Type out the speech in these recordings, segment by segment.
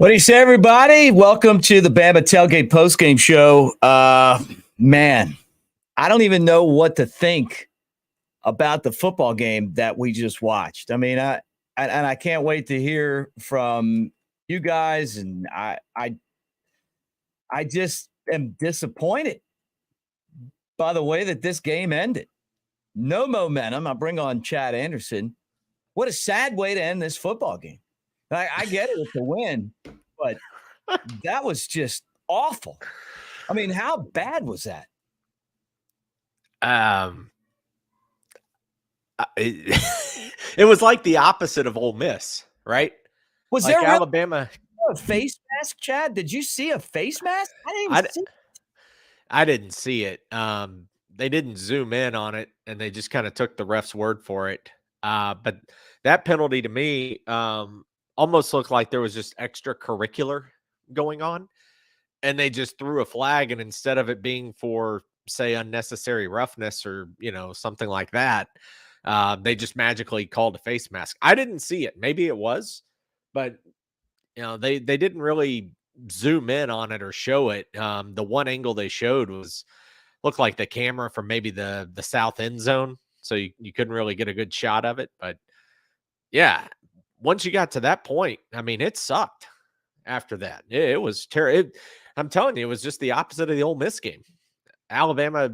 What do you say, everybody? Welcome to the Bama Tailgate postgame show. Man, I don't even know what to think about the football game that we just watched. I mean, I can't wait to hear from you guys, and I just am disappointed by the way that this game ended. No momentum. I bring on Chad Anderson. What a sad way to end this football game. I get it, it's a win, but that was just awful. I mean, how bad was that? It was like the opposite of Ole Miss, right? Was like there Alabama a face mask, Chad? Did you see a face mask? I didn't see it. They didn't zoom in on it, and they just kind of took the ref's word for it. But that penalty to me almost looked like there was just extracurricular going on, and they just threw a flag, and instead of it being for, say, unnecessary roughness or something like that, they just magically called a face mask. I didn't see it. Maybe it was, but they didn't really zoom in on it or show it. The one angle they showed looked like the camera from maybe the south end zone, so you couldn't really get a good shot of it. But yeah, once you got to that point, I mean, it sucked. After that, it was terrible. I'm telling you, it was just the opposite of the Ole Miss game. Alabama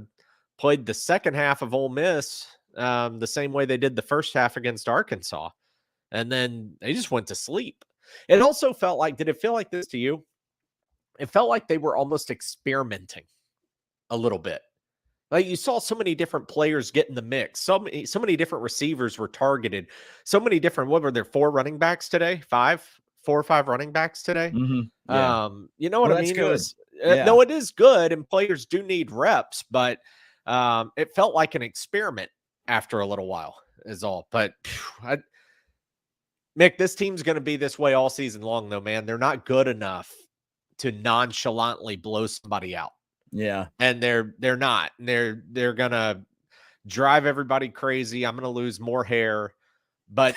played the second half of Ole Miss the same way they did the first half against Arkansas, and then they just went to sleep. It also felt like, did it feel like this to you? It felt like they were almost experimenting a little bit. Like, you saw so many different players get in the mix. So many different receivers were targeted. So many different, what were there, 4 running backs today? 4 or 5 running backs today. Mm-hmm. Yeah. You know what I mean? That's good. No, it is good, and players do need reps, but it felt like an experiment after a little while is all. But Mick, this team's going to be this way all season long, though, man. They're not good enough to nonchalantly blow somebody out. Yeah. And they're not. They're going to drive everybody crazy. I'm going to lose more hair. But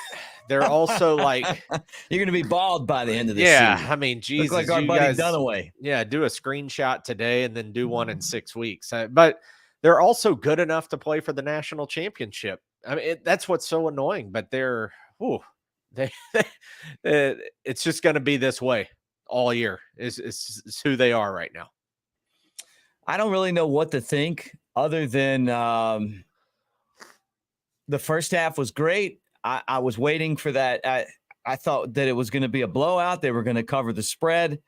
they're also like, you're going to be bald by the end of this season. season. I mean, Jesus, look like our buddy Dunaway. Yeah, do a screenshot today and then do one in 6 weeks. But they're also good enough to play for the national championship. I mean, that's what's so annoying. But it's just going to be this way all year. Is who they are right now. I don't really know what to think other than the first half was great. I was waiting for that. I thought that it was going to be a blowout. They were going to cover the spread.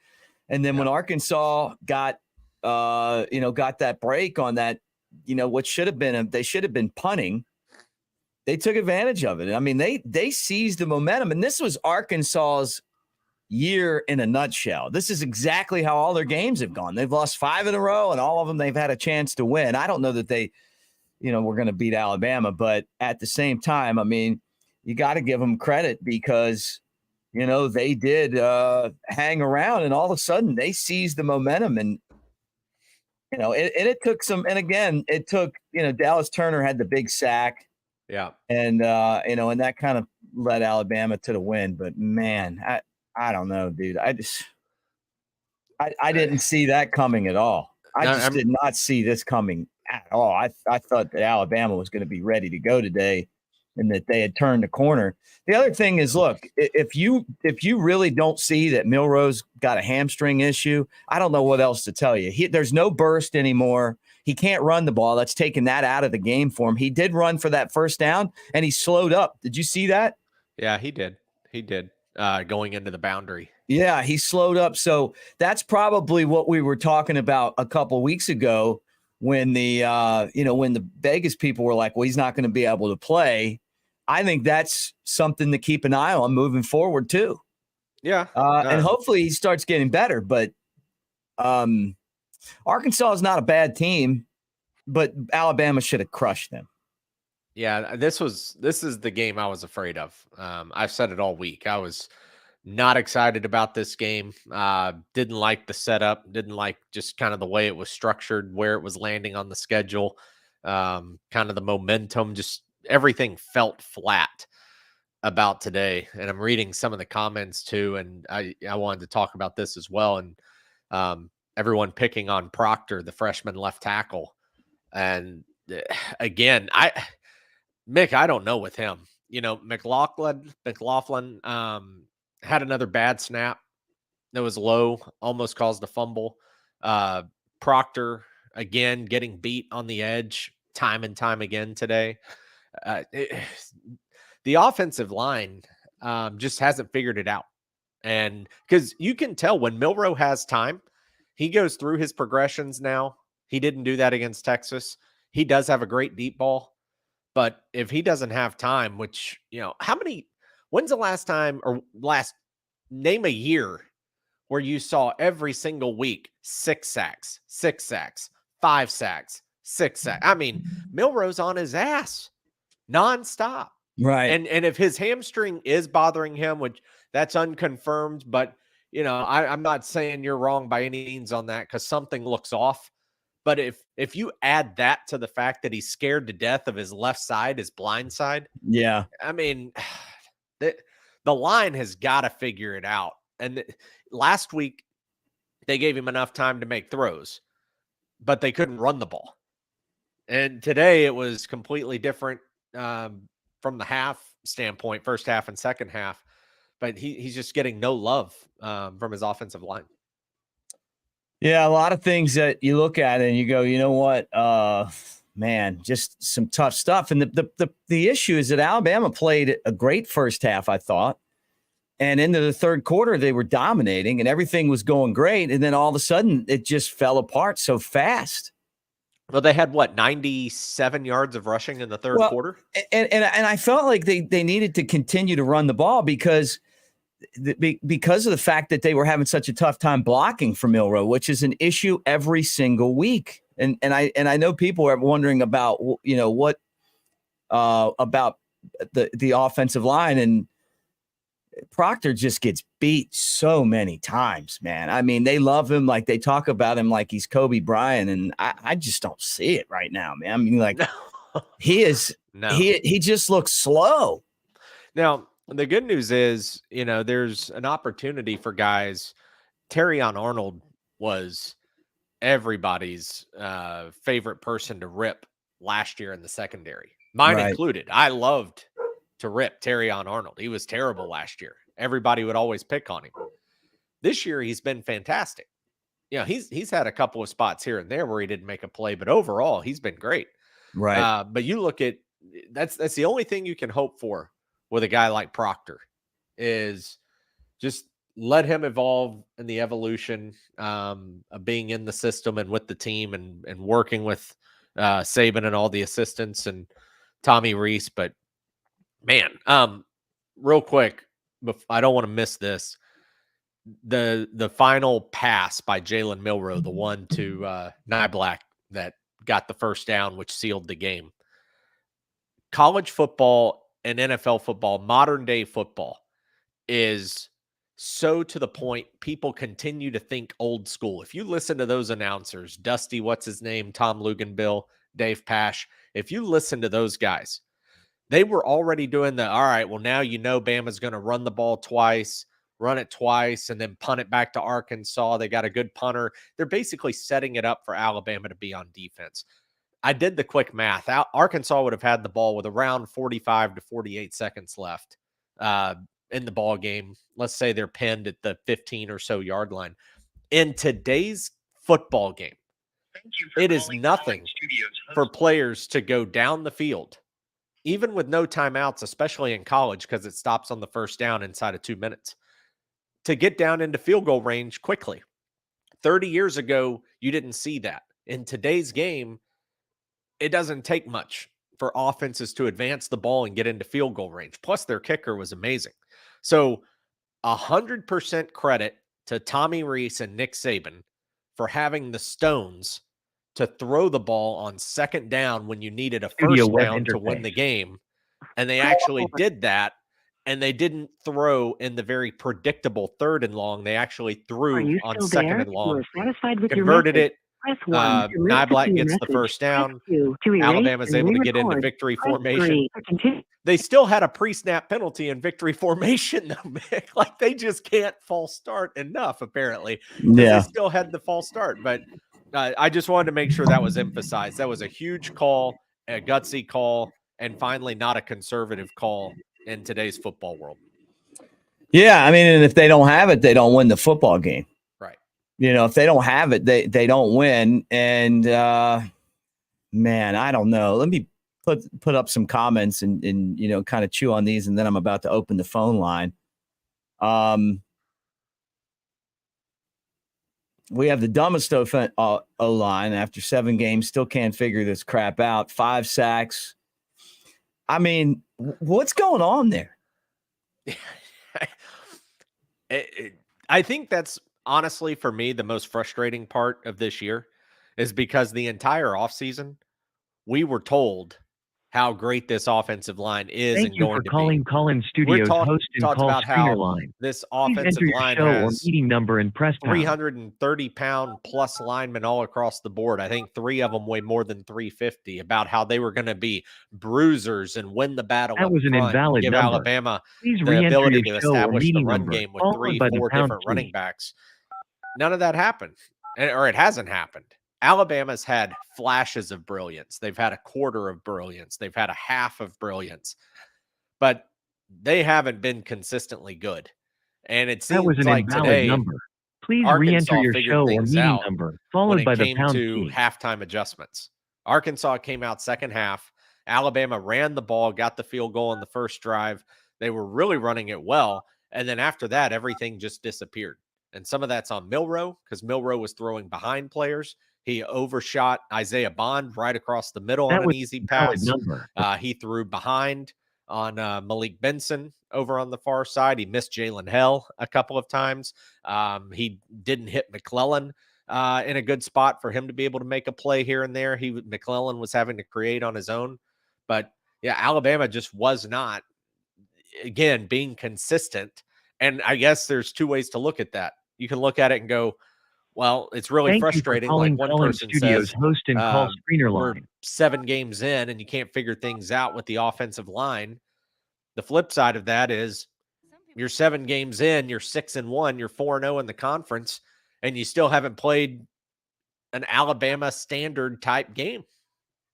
And then when Arkansas got that break on that, what should have been, they should have been punting. They took advantage of it. I mean, they seized the momentum, and this was Arkansas's year in a nutshell. This is exactly how all their games have gone. They've lost 5 in a row, and all of them they've had a chance to win. I don't know that they, were going to beat Alabama, but at the same time, I mean, you got to give them credit because, they did hang around, and all of a sudden they seized the momentum, and it took some. And again, it took Dallas Turner had the big sack. Yeah. And, and that kind of led Alabama to the win. But, man, I don't know, dude. I didn't see that coming at all. I did not see this coming at all. I thought that Alabama was going to be ready to go today and that they had turned the corner. The other thing is, look, if you really don't see that Milrose got a hamstring issue, I don't know what else to tell you. There's no burst anymore. He can't run the ball. That's taken that out of the game for him. He did run for that first down, and he slowed up. Did you see that? Yeah, he did. Going into the boundary. Yeah, he slowed up. So that's probably what we were talking about a couple of weeks ago when when the Vegas people were like, well, he's not going to be able to play. I think that's something to keep an eye on moving forward too. Yeah. And hopefully he starts getting better. But Arkansas is not a bad team, but Alabama should have crushed them. Yeah, this is the game I was afraid of. I've said it all week. I was not excited about this game. Didn't like the setup. Didn't like just kind of the way it was structured, where it was landing on the schedule. Kind of the momentum, just everything felt flat. about today, and I'm reading some of the comments too, and I wanted to talk about this as well. And everyone picking on Proctor, the freshman left tackle, and again, Mick, I don't know with him. McLaughlin had another bad snap that was low, almost caused a fumble. Proctor again getting beat on the edge time and time again today. The offensive line just hasn't figured it out. And because you can tell when Milroe has time, he goes through his progressions now. He didn't do that against Texas. He does have a great deep ball. But if he doesn't have time, which, when's the last time name a year where you saw every single week 6 sacks, 5 sacks, 6 sacks? I mean, Milroe's on his ass nonstop. Right. And if his hamstring is bothering him, which that's unconfirmed, but I'm not saying you're wrong by any means on that, because something looks off. But if you add that to the fact that he's scared to death of his left side, his blind side, yeah, I mean, the line has got to figure it out. And last week they gave him enough time to make throws, but they couldn't run the ball. And today it was completely different from the half standpoint, first half and second half. But he's just getting no love from his offensive line. Yeah, a lot of things that you look at and you go, you know what, man, just some tough stuff. And the issue is that Alabama played a great first half, I thought. And into the third quarter, they were dominating and everything was going great. And then all of a sudden, it just fell apart so fast. Well, they had 97 yards of rushing in the third quarter? And I felt like they needed to continue to run the ball because of the fact that they were having such a tough time blocking for Milroe, which is an issue every single week. And I know people are wondering about, what about the offensive line, and Proctor just gets beat so many times, man. I mean, they love him. Like they talk about him like he's Kobe Bryant. And I just don't see it right now, man. I mean, like he just looks slow. Now, the good news is, there's an opportunity for guys. Terrion Arnold was everybody's favorite person to rip last year in the secondary, mine included. I loved to rip Terrion Arnold. He was terrible last year. Everybody would always pick on him. This year, he's been fantastic. He's had a couple of spots here and there where he didn't make a play, but overall, he's been great. Right. But you look at that's the only thing you can hope for with a guy like Proctor is just let him evolve in the evolution of being in the system and with the team and working with Sabin and all the assistants and Tommy Reese. But man, real quick, I don't want to miss this. The final pass by Jalen Milroe, the one to Niblack that got the first down, which sealed the game. College football and NFL football, modern day football, is so to the point people continue to think old school. If you listen to those announcers, Dusty, what's his name, Tom Luganbill, Dave Pasch, if you listen to those guys, they were already doing all right, well, now Bama's going to run the ball twice, run it twice, and then punt it back to Arkansas. They got a good punter. They're basically setting it up for Alabama to be on defense. I did the quick math. Arkansas would have had the ball with around 45 to 48 seconds left in the ball game. Let's say they're pinned at the 15 or so yard line. In today's football game, it is nothing for players to go down the field, even with no timeouts, especially in college, because it stops on the first down inside of 2 minutes, to get down into field goal range quickly. 30 years ago, you didn't see that. In today's game, it doesn't take much for offenses to advance the ball and get into field goal range. Plus, their kicker was amazing. So 100% credit to Tommy Reese and Nick Saban for having the stones to throw the ball on second down when you needed a first down to win the game. And they actually did that. And they didn't throw in the very predictable third and long. They actually threw on second and long, converted it, Press 1 to Nyblack listen to gets your the message. first down. Press 2 to erase Alabama's and able to get into re-record. victory Press formation. 3 to continue. They still had a pre-snap penalty in victory formation, though, Mick. Like, they just can't false start enough, apparently, because they still had the false start. But I just wanted to make sure that was emphasized. That was a huge call, a gutsy call, and finally not a conservative call in today's football world. Yeah, I mean, and if they don't have it, they don't win the football game. Right. You know, if they don't have it, they don't win. And man, I don't know. Let me put up some comments and you know, kind of chew on these, and then I'm about to open the phone line. We have the dumbest O-line after 7 games, still can't figure this crap out. 5 sacks. I mean, what's going on there? I think that's honestly, for me, the most frustrating part of this year is because the entire offseason, we were told how great this offensive line is Thank and you going for to calling be. Collins Studios host and Talked call about screener how line. this Please offensive enter your line show or has meeting number and press pound. 330-pound plus linemen all across the board. I think 3 of them weigh more than 350. About how they were going to be bruisers and win the battle That up was an front, invalid give number. Alabama Please the re-enter ability your to show or establish the meeting run number, game with followed by the 3-4 pound different key. running backs. None of that happened, or it hasn't happened. Alabama's had flashes of brilliance. They've had a quarter of brilliance. They've had a half of brilliance, but they haven't been consistently good. And it That was seems an like invalid today, number. Please re-enter Arkansas your figured show or things meeting out number, when followed by it the came pound to key. halftime adjustments. Arkansas came out second half. Alabama ran the ball, got the field goal on the first drive. They were really running it well. And then after that, everything just disappeared. And some of that's on Milroe, because Milroe was throwing behind players. He overshot Isaiah Bond right across the middle That on an was easy an invalid pass. number. He threw behind on Malik Benson over on the far side. He missed Jalen Hell a couple of times. He didn't hit McClellan in a good spot for him to be able to make a play here and there. McClellan was having to create on his own. But yeah, Alabama just was not, again, being consistent. And I guess there's 2 ways to look at that. You can look at it and go, well, it's really Thank frustrating. you for Like calling one Collins person Studios says, host and call screener we're line. 7 games in and you can't figure things out with the offensive line. The flip side of that is you're 7 games in, you're 6-1, you're 4-0 in the conference, and you still haven't played an Alabama standard type game.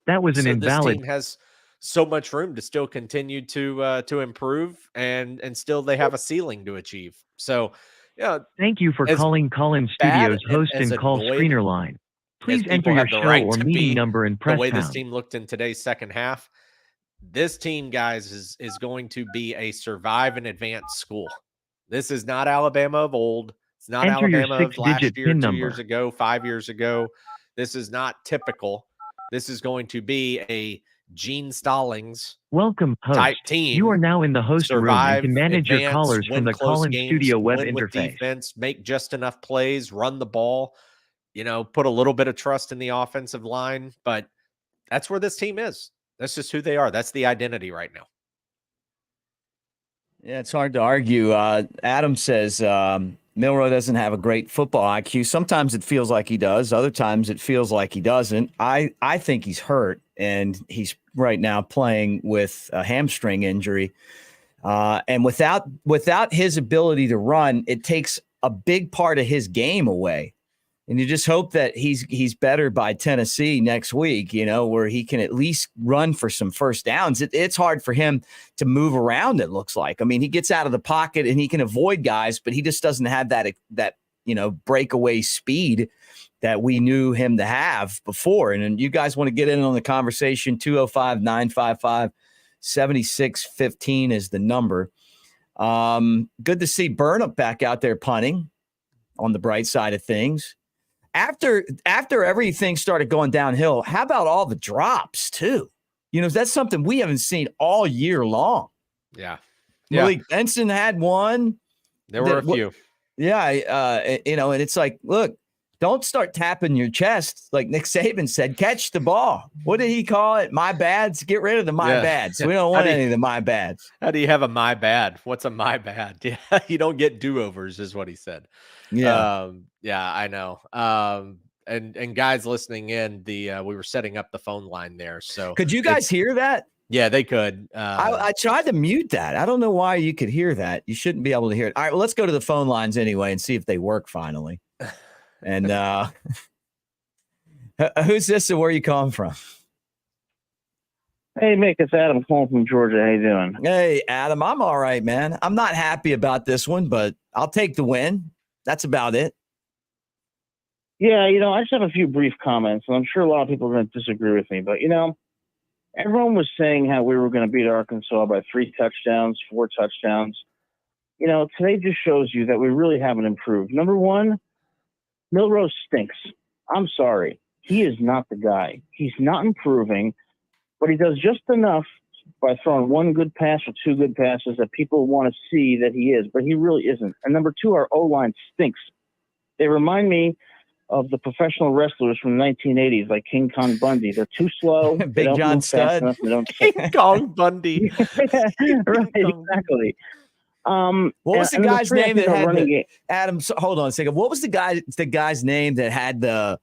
That was an So invalid. this team has so much room to still continue to improve, and still they have a ceiling to achieve. So, yeah. Thank you for as calling Collins bad Studios host as and call annoyed screener line. as Please enter people your have the show right or to meeting be, number and the press way this pound. team looked in today's second half, this team, guys, is going to be a survive and advance school. This is not Alabama of old. It's not Enter your Alabama of last 6-digit year, PIN 2 years number. ago, 5 years ago. This is not typical. This is going to be a Gene Stallings Welcome, host. type team. You are now in the host room and Survive, can manage your advance, callers from win the close Collins games, Studio web win with interface. defense, make just enough plays, run the ball, put a little bit of trust in the offensive line. But that's where this team is. That's just who they are. That's the identity right now. Yeah, it's hard to argue. Adam says Milroe doesn't have a great football IQ. Sometimes it feels like he does. Other times it feels like he doesn't. I think he's hurt, and he's right now playing with a hamstring injury. And without his ability to run, it takes a big part of his game away. And you just hope that he's better by Tennessee next week, where he can at least run for some first downs. It's hard for him to move around, it looks like. I mean, he gets out of the pocket and he can avoid guys, but he just doesn't have that breakaway speed that we knew him to have before. And you guys want to get in on the conversation, 205-955-7615 is the number. Good to see Burnham back out there punting on the bright side of things. After everything started going downhill, how about all the drops too? That's something we haven't seen all year long. Yeah. Malik Benson had one. There were a few. Yeah. And it's like, look, don't start tapping your chest. Like Nick Saban said, catch the ball. What did he call it? My bads. Get rid of the my bads. We don't want any of the my bads. How do you have a my bad? What's a my bad? Yeah. You don't get do-overs is what he said. Yeah. Yeah, I know. and guys listening in, we were setting up the phone line there. So Could you guys hear that? Yeah, they could. I tried to mute that. I don't know why you could hear that. You shouldn't be able to hear it. All right, well, let's go to the phone lines anyway and see if they work finally. And who's this and where are you calling from? Hey, Mick, it's Adam calling from Georgia. How you doing? Hey, Adam, I'm all right, man. I'm not happy about this one, but I'll take the win. That's about it. Yeah, I just have a few brief comments, and I'm sure a lot of people are going to disagree with me. But, everyone was saying how we were going to beat Arkansas by 3 touchdowns, 4 touchdowns. Today just shows you that we really haven't improved. Number one, Milrose stinks. I'm sorry. He is not the guy. He's not improving, but he does just enough by throwing 1 good pass or 2 good passes that people want to see that he is, but he really isn't. And number 2, our O-line stinks. They remind me of the professional wrestlers from the 1980s, like King Kong Bundy. They're too slow. Big John Studd. King Kong Bundy. Right, exactly. What was the guy's name that had running Adam? Hold on a second. What was the guy's name that had the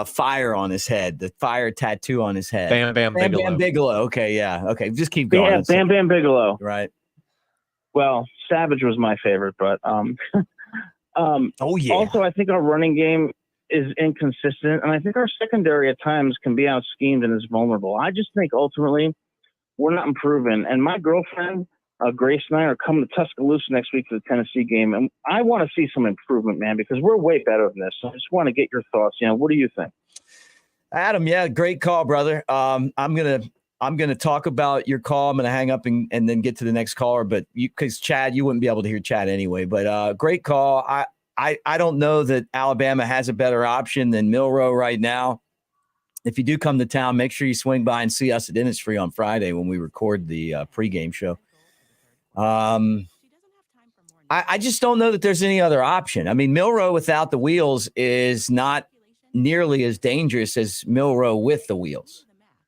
fire on his head, the fire tattoo on his head? Bam Bigelow. Bam Bigelow. Okay, yeah. Okay, just keep going. Yeah, Bam Bigelow. Right. Well, Savage was my favorite, but oh yeah. Also, I think our running game is inconsistent, and I think our secondary at times can be out schemed and is vulnerable. I just think ultimately we're not improving. And my girlfriend, Grace, and I are coming to Tuscaloosa next week for the Tennessee game, and I want to see some improvement, man, because we're way better than this. So I just want to get your thoughts. What do you think? Adam, yeah, great call, brother. I'm gonna talk about your call. I'm gonna hang up and then get to the next caller, but because Chad, you wouldn't be able to hear Chad anyway. But great call. I don't know that Alabama has a better option than Milroe right now. If you do come to town, make sure you swing by and see us at Innisfree on Friday when we record the pregame show. I just don't know that there's any other option. I mean, Milroe without the wheels is not nearly as dangerous as Milroe with the wheels.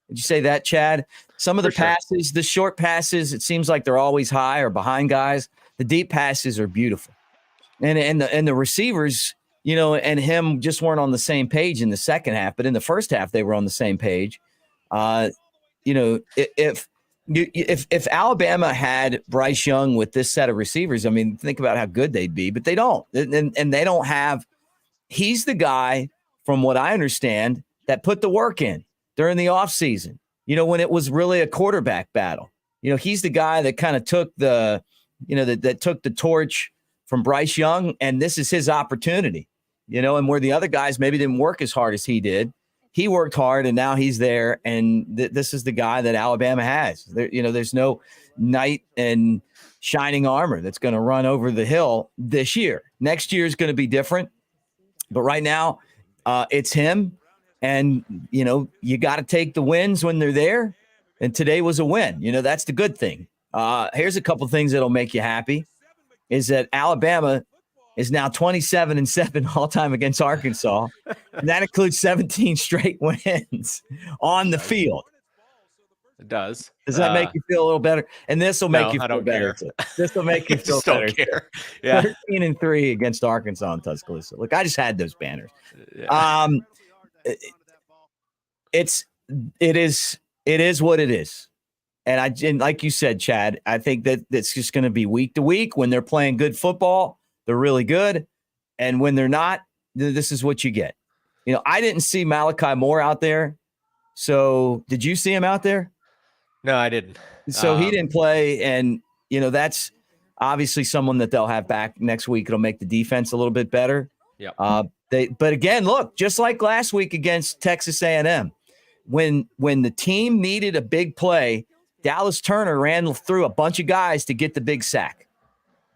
Would you say that, Chad? Some of the passes, the short passes, it seems like they're always high or behind guys. The deep passes are beautiful. And the receivers, and him just weren't on the same page in the second half, but in the first half they were on the same page. If Alabama had Bryce Young with this set of receivers, I mean, think about how good they'd be, but they don't. And they don't have – he's the guy, from what I understand, that put the work in during the offseason, when it was really a quarterback battle. He's the guy that kind of took the – that took the torch from Bryce Young, and this is his opportunity, and where the other guys maybe didn't work as hard as he did. He worked hard, and now he's there, and this is the guy that Alabama has. There's no knight in shining armor that's going to run over the hill this year. Next year is going to be different, but right now it's him, and, you got to take the wins when they're there, and today was a win. That's the good thing. Here's a couple things that'll make you happy, is that Alabama is now 27-7 all time against Arkansas. And that includes 17 straight wins on the field. It does. Does that make you feel a little better? And this will make you feel better. This will make you feel better. Don't care. Yeah. 13-3 against Arkansas and Tuscaloosa. Look, I just had those banners. Yeah. It is what it is. And like you said, Chad, I think that it's just going to be week to week. When they're playing good football, they're really good. And when they're not, this is what you get. I didn't see Malachi Moore out there. So did you see him out there? No, I didn't. So he didn't play. And, that's obviously someone that they'll have back next week. It'll make the defense a little bit better. Yeah. But again, look, just like last week against Texas A&M, when the team needed a big play, Dallas Turner ran through a bunch of guys to get the big sack.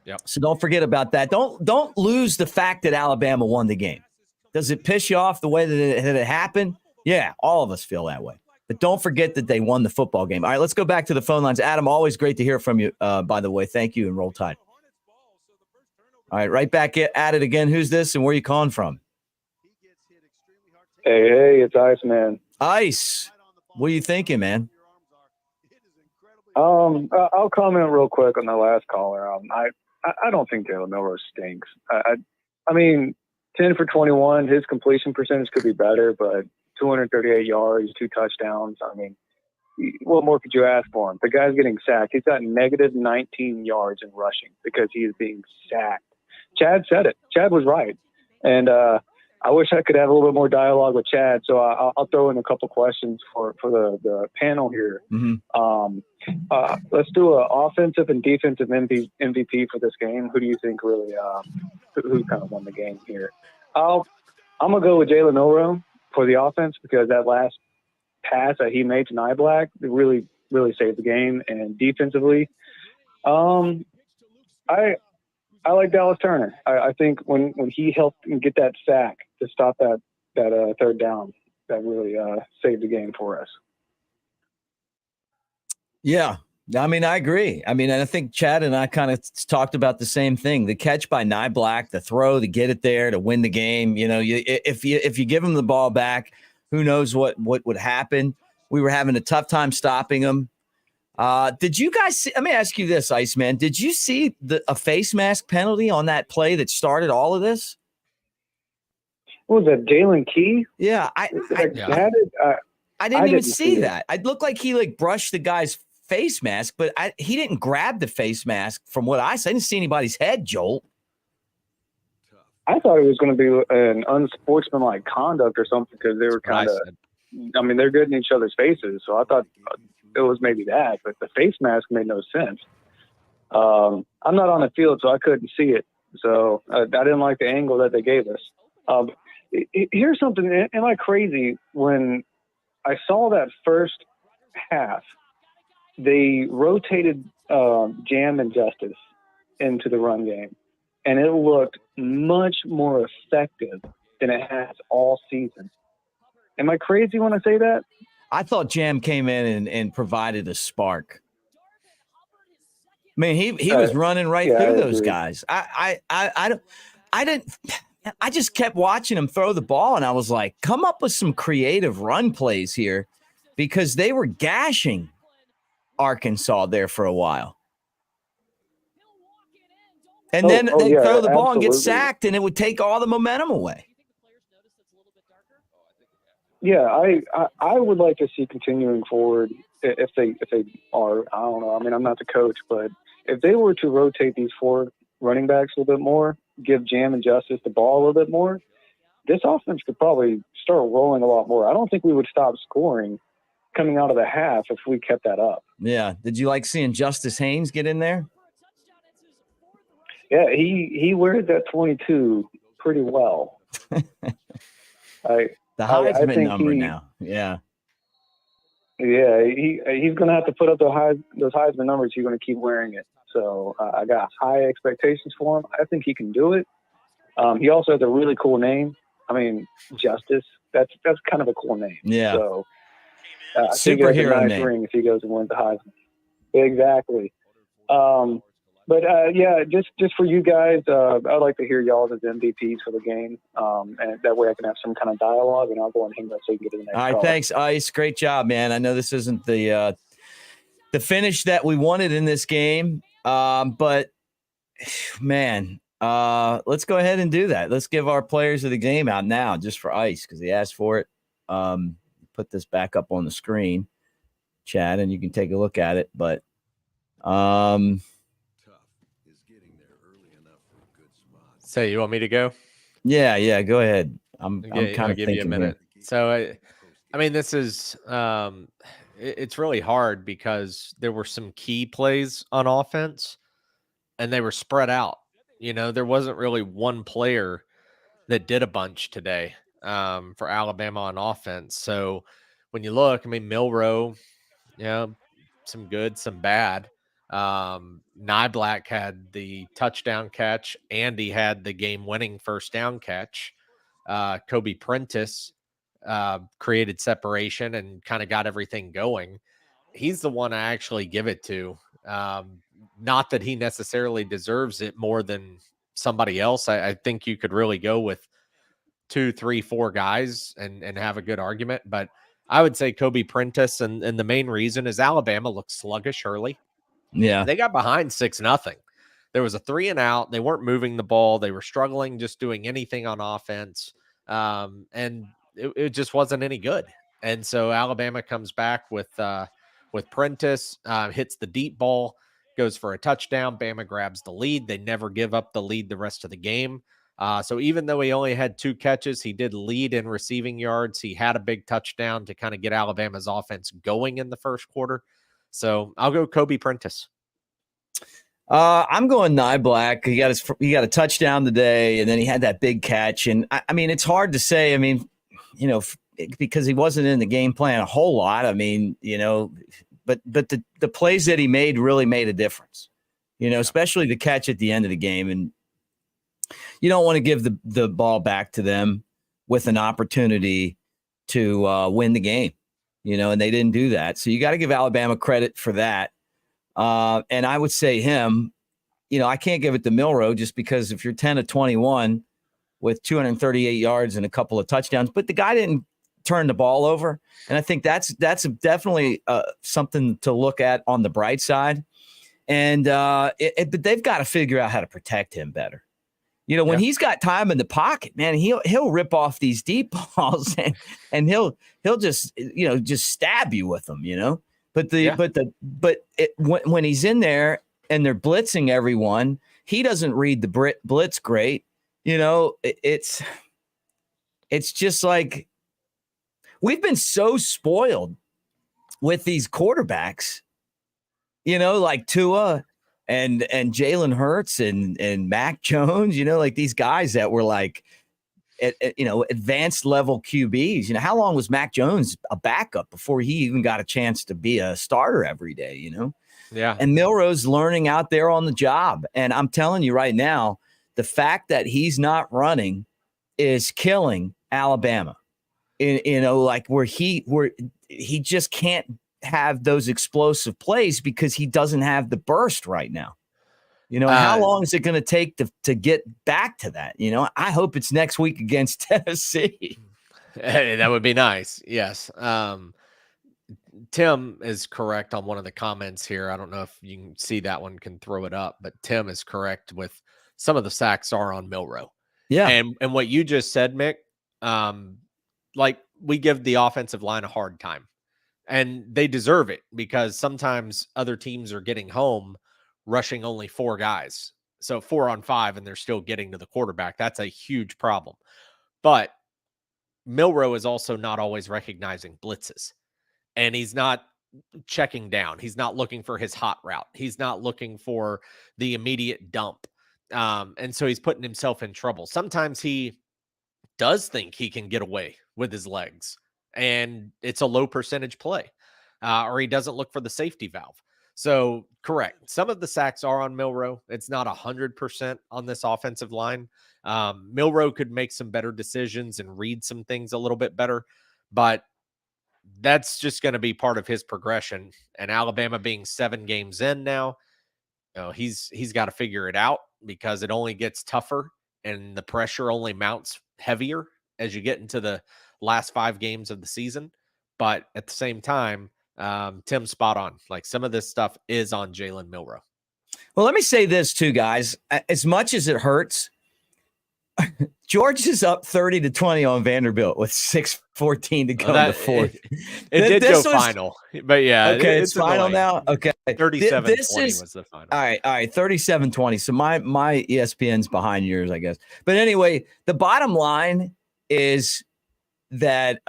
Yep. So don't forget about that. Don't lose the fact that Alabama won the game. Does it piss you off the way that it happened? Yeah, all of us feel that way. But don't forget that they won the football game. All right, let's go back to the phone lines. Adam, always great to hear from you, by the way. Thank you, and roll tide. All right, right back at it again. Who's this, and where are you calling from? Hey, it's Iceman. Ice, what are you thinking, man? I'll comment real quick on the last caller. I don't think Jalen Milroe stinks. I mean, 10 for 21. His completion percentage could be better, but 238 yards, 2 touchdowns. I mean, what more could you ask for him? The guy's getting sacked. He's got negative 19 yards in rushing because he is being sacked. Chad said it. Chad was right. And I wish I could have a little bit more dialogue with Chad, so I'll throw in a couple questions for the panel here. Mm-hmm. Let's do an offensive and defensive MVP for this game. Who do you think really who kind of won the game here? I'm going to go with Jalen Milroe for the offense because that last pass that he made to Nyblack really, really saved the game. And defensively, I like Dallas Turner. I think when he helped get that sack to stop that third down, that really saved the game for us. Yeah. I mean, I agree. I mean, and I think Chad and I kind of talked about the same thing. The catch by Nyblack, the throw to get it there to win the game. You know, if you give him the ball back, who knows what would happen. We were having a tough time stopping him. Did you guys see, let me ask you this, Iceman. Did you see a face mask penalty on that play that started all of this? What was that, Jalen Key? Yeah. I didn't even see that. It looked like he brushed the guy's face mask, but he didn't grab the face mask from what I saw. I didn't see anybody's head, Joel. I thought it was going to be an unsportsmanlike conduct or something because they were kind of, I mean, they're good in each other's faces. So I thought it was maybe that, but the face mask made no sense. I'm not on the field, so I couldn't see it. So I didn't like the angle that they gave us. Here's something. Am I crazy? When I saw that first half, they rotated Jam and Justice into the run game, and it looked much more effective than it has all season. Am I crazy when I say that? I thought Jam came in and provided a spark. I mean, he was running right through those guys. I just kept watching him throw the ball, and I was like, come up with some creative run plays here, because they were gashing Arkansas there for a while. And then they throw the ball and get sacked, and it would take all the momentum away. Yeah, I would like to see continuing forward if they are, I don't know. I mean, I'm not the coach, but if they were to rotate these 4 running backs a little bit more, give Jam and Justice the ball a little bit more, this offense could probably start rolling a lot more. I don't think we would stop scoring coming out of the half if we kept that up. Yeah. Did you like seeing Justice Haynes get in there? Yeah, he wears that 22 pretty well. The Heisman number now. Yeah. Yeah, he's going to have to put up those Heisman numbers. He's going to keep wearing it. So I got high expectations for him. I think he can do it. He also has a really cool name. I mean, Justice. That's kind of a cool name. Yeah. So superhero name. Ring if he goes and wins the Heisman. Exactly. But yeah, just for you guys, I'd like to hear y'all as MVPs for the game, and that way I can have some kind of dialogue, and I'll go and hang up so you can get to the next. All right, call. Thanks, Ice. Great job, man. I know this isn't the finish that we wanted in this game, but man, let's go ahead and do that. Let's give our players of the game out now, just for Ice, because he asked for it. Put this back up on the screen, Chad, and you can take a look at it. But So you want me to go? Yeah, go ahead. I'm kind of give you a minute. Here. So, I mean, this is it's really hard because there were some key plays on offense, and they were spread out. You know, there wasn't really one player that did a bunch today for Alabama on offense. So when you look, I mean, Milroe, some good, some bad. Nyblack had the touchdown catch, and he had the game-winning first down catch. Kobe Prentice created separation and kind of got everything going. He's the one I actually give it to. Not that he necessarily deserves it more than somebody else. I think you could really go with 2, 3, 4 guys and have a good argument. But I would say Kobe Prentice, and the main reason is Alabama looked sluggish early. Yeah. They got behind 6-0. There was a 3 and out. They weren't moving the ball. They were struggling just doing anything on offense. And it just wasn't any good. And so Alabama comes back with Prentice, hits the deep ball, goes for a touchdown. Bama grabs the lead. They never give up the lead the rest of the game. So even though he only had 2 catches, he did lead in receiving yards. He had a big touchdown to kind of get Alabama's offense going in the first quarter. So I'll go Kobe Prentice. I'm going Nye Black. He got a touchdown today, and then he had that big catch. And I mean, it's hard to say. I mean, because he wasn't in the game plan a whole lot. I mean, but the plays that he made really made a difference. Especially the catch at the end of the game. And you don't want to give the ball back to them with an opportunity to win the game. And they didn't do that. So you got to give Alabama credit for that. And I would say him, I can't give it to Milroe just because if you're 10 of 21 with 238 yards and a couple of touchdowns, but the guy didn't turn the ball over. And I think that's definitely something to look at on the bright side. And but they've got to figure out how to protect him better. When he's got time in the pocket, man, he'll rip off these deep balls and he'll just stab you with them, But when he's in there and they're blitzing everyone, he doesn't read the blitz great. It's just like we've been so spoiled with these quarterbacks, like Tua and Jalen Hurts and Mac Jones, like these guys that were like, advanced level QBs. How long was Mac Jones a backup before he even got a chance to be a starter every day, Yeah. And Milroe's learning out there on the job. And I'm telling you right now, the fact that he's not running is killing Alabama. Where he just can't have those explosive plays because he doesn't have the burst right now. How long is it going to take to get back to that? I hope it's next week against Tennessee. Hey, that would be nice. Yes. Tim is correct on one of the comments here. I don't know if you can see that one, can throw it up, but Tim is correct with some of the sacks are on Milroe. Yeah. And what you just said, Mick, we give the offensive line a hard time and they deserve it because sometimes other teams are getting home rushing only 4 guys. So 4 on 5, and they're still getting to the quarterback. That's a huge problem. But Milroe is also not always recognizing blitzes. And he's not checking down. He's not looking for his hot route. He's not looking for the immediate dump. And so he's putting himself in trouble. Sometimes he does think he can get away with his legs, and it's a low percentage play. Or he doesn't look for the safety valve. So correct. Some of the sacks are on Milroe. It's not 100% on this offensive line. Milroe could make some better decisions and read some things a little bit better, but that's just going to be part of his progression. And Alabama being 7 games in now, he's got to figure it out because it only gets tougher and the pressure only mounts heavier as you get into the last 5 games of the season. But at the same time, Tim's spot on. Like some of this stuff is on Jalen Milroe. Well, let me say this too, guys. As much as it hurts, Georgia's up 30-20 on Vanderbilt with 6:14 to go in the fourth. It did go final, but yeah. Okay, it's final now. Okay, 37-20 was the final. All right, 37-20. So my ESPN's behind yours, I guess. But anyway, the bottom line is that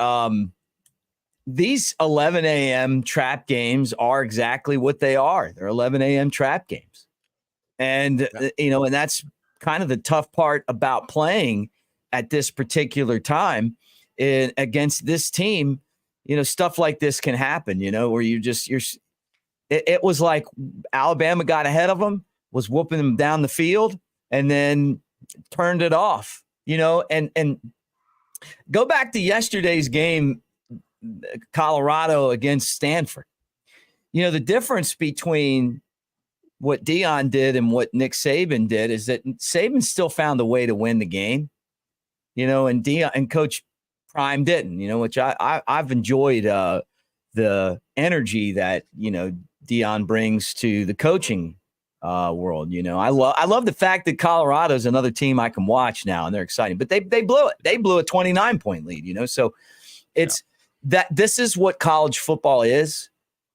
these 11 a.m. trap games are exactly what they are. They're 11 a.m. trap games. And, and that's kind of the tough part about playing at this particular time against this team. Stuff like this can happen, where it was like Alabama got ahead of them, was whooping them down the field, and then turned it off, and go back to yesterday's game, Colorado against Stanford. The difference between what Deion did and what Nick Saban did is that Saban still found a way to win the game, and Deion and Coach Prime didn't, which I've enjoyed the energy that, Deion brings to the coaching world. You know, I love the fact that Colorado's another team I can watch now, and they're exciting. But they blew it. They blew a 29-point lead. You know, so it's that this is what college football is,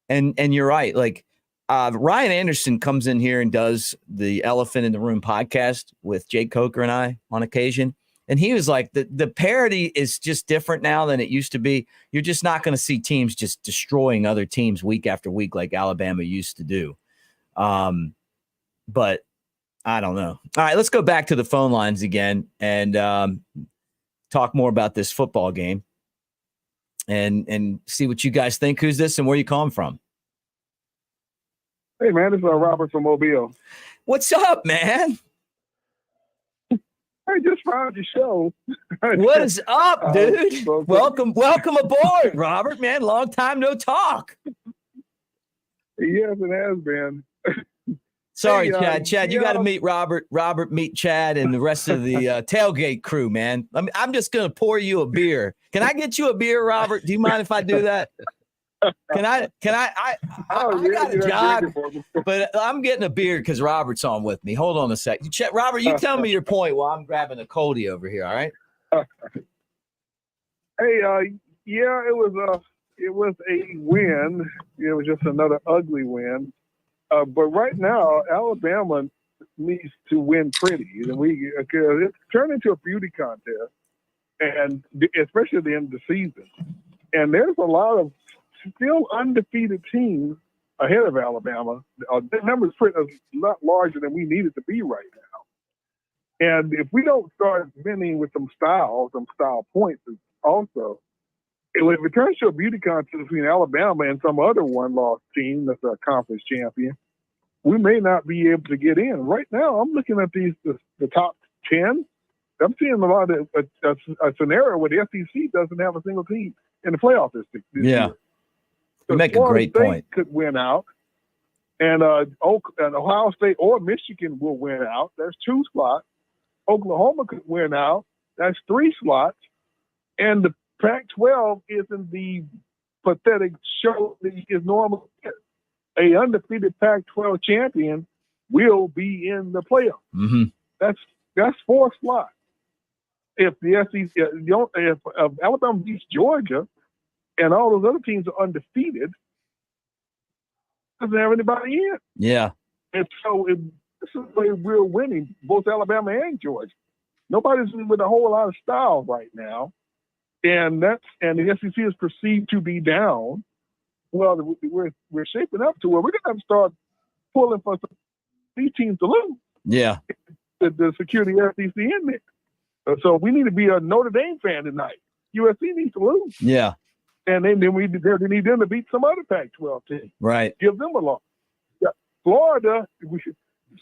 and you're right. Like Ryan Anderson comes in here and does the Elephant in the Room podcast with Jake Coker and I on occasion. And he was like, the parity is just different now than it used to be. You're just not going to see teams just destroying other teams week after week like Alabama used to do. But I don't know. All right, let's go back to the phone lines again and talk more about this football game and see what you guys think. Who's this and where you calling from? Hey, man, this is Robert from Mobile. What's up, man? I just found your show. What is up, dude? Welcome aboard, Robert, man. Long time no talk. Yes, it has been. Sorry, Hey, Chad, you got to meet Robert. Robert, meet Chad and the rest of the tailgate crew, man. I'm just going to pour you a beer. Can I get you a beer, Robert? Do you mind if I do that? Can I got a job, but I'm getting a beer because Robert's on with me. Hold on a sec. Robert, you tell me your point while I'm grabbing a coldie over here. All right. Hey, yeah, it was a win. It was just another ugly win. But right now, Alabama needs to win pretty, and because it's turned into a beauty contest, and especially at the end of the season. And there's a lot of still undefeated teams ahead of Alabama. The number's a lot larger than we need it to be right now. And if we don't start winning with some style points also, if it turns to a beauty contest between Alabama and some other one-loss team that's a conference champion, we may not be able to get in. Right now, I'm looking at the top 10. I'm seeing a lot of a scenario where the SEC doesn't have a single team in the playoff this year. You make a great point. Could win out, and Ohio State or Michigan will win out. There's 2 slots. Oklahoma could win out. That's 3 slots. And the Pac-12 isn't the pathetic show that is normal. A undefeated Pac-12 champion will be in the playoffs. Mm-hmm. That's 4 slots. If the SEC, if Alabama beats Georgia, and all those other teams are undefeated, doesn't have anybody in. Yeah. And so this is where we're winning, both Alabama and Georgia. Nobody's with a whole lot of style right now. And the SEC is perceived to be down. Well, we're shaping up to where we're going to have to start pulling for these teams to lose. Yeah. The security SEC in there. So we need to be a Notre Dame fan tonight. USC needs to lose. Yeah. And then we need them to beat some other Pac-12 team. Right. Give them a loss. Yeah. Florida,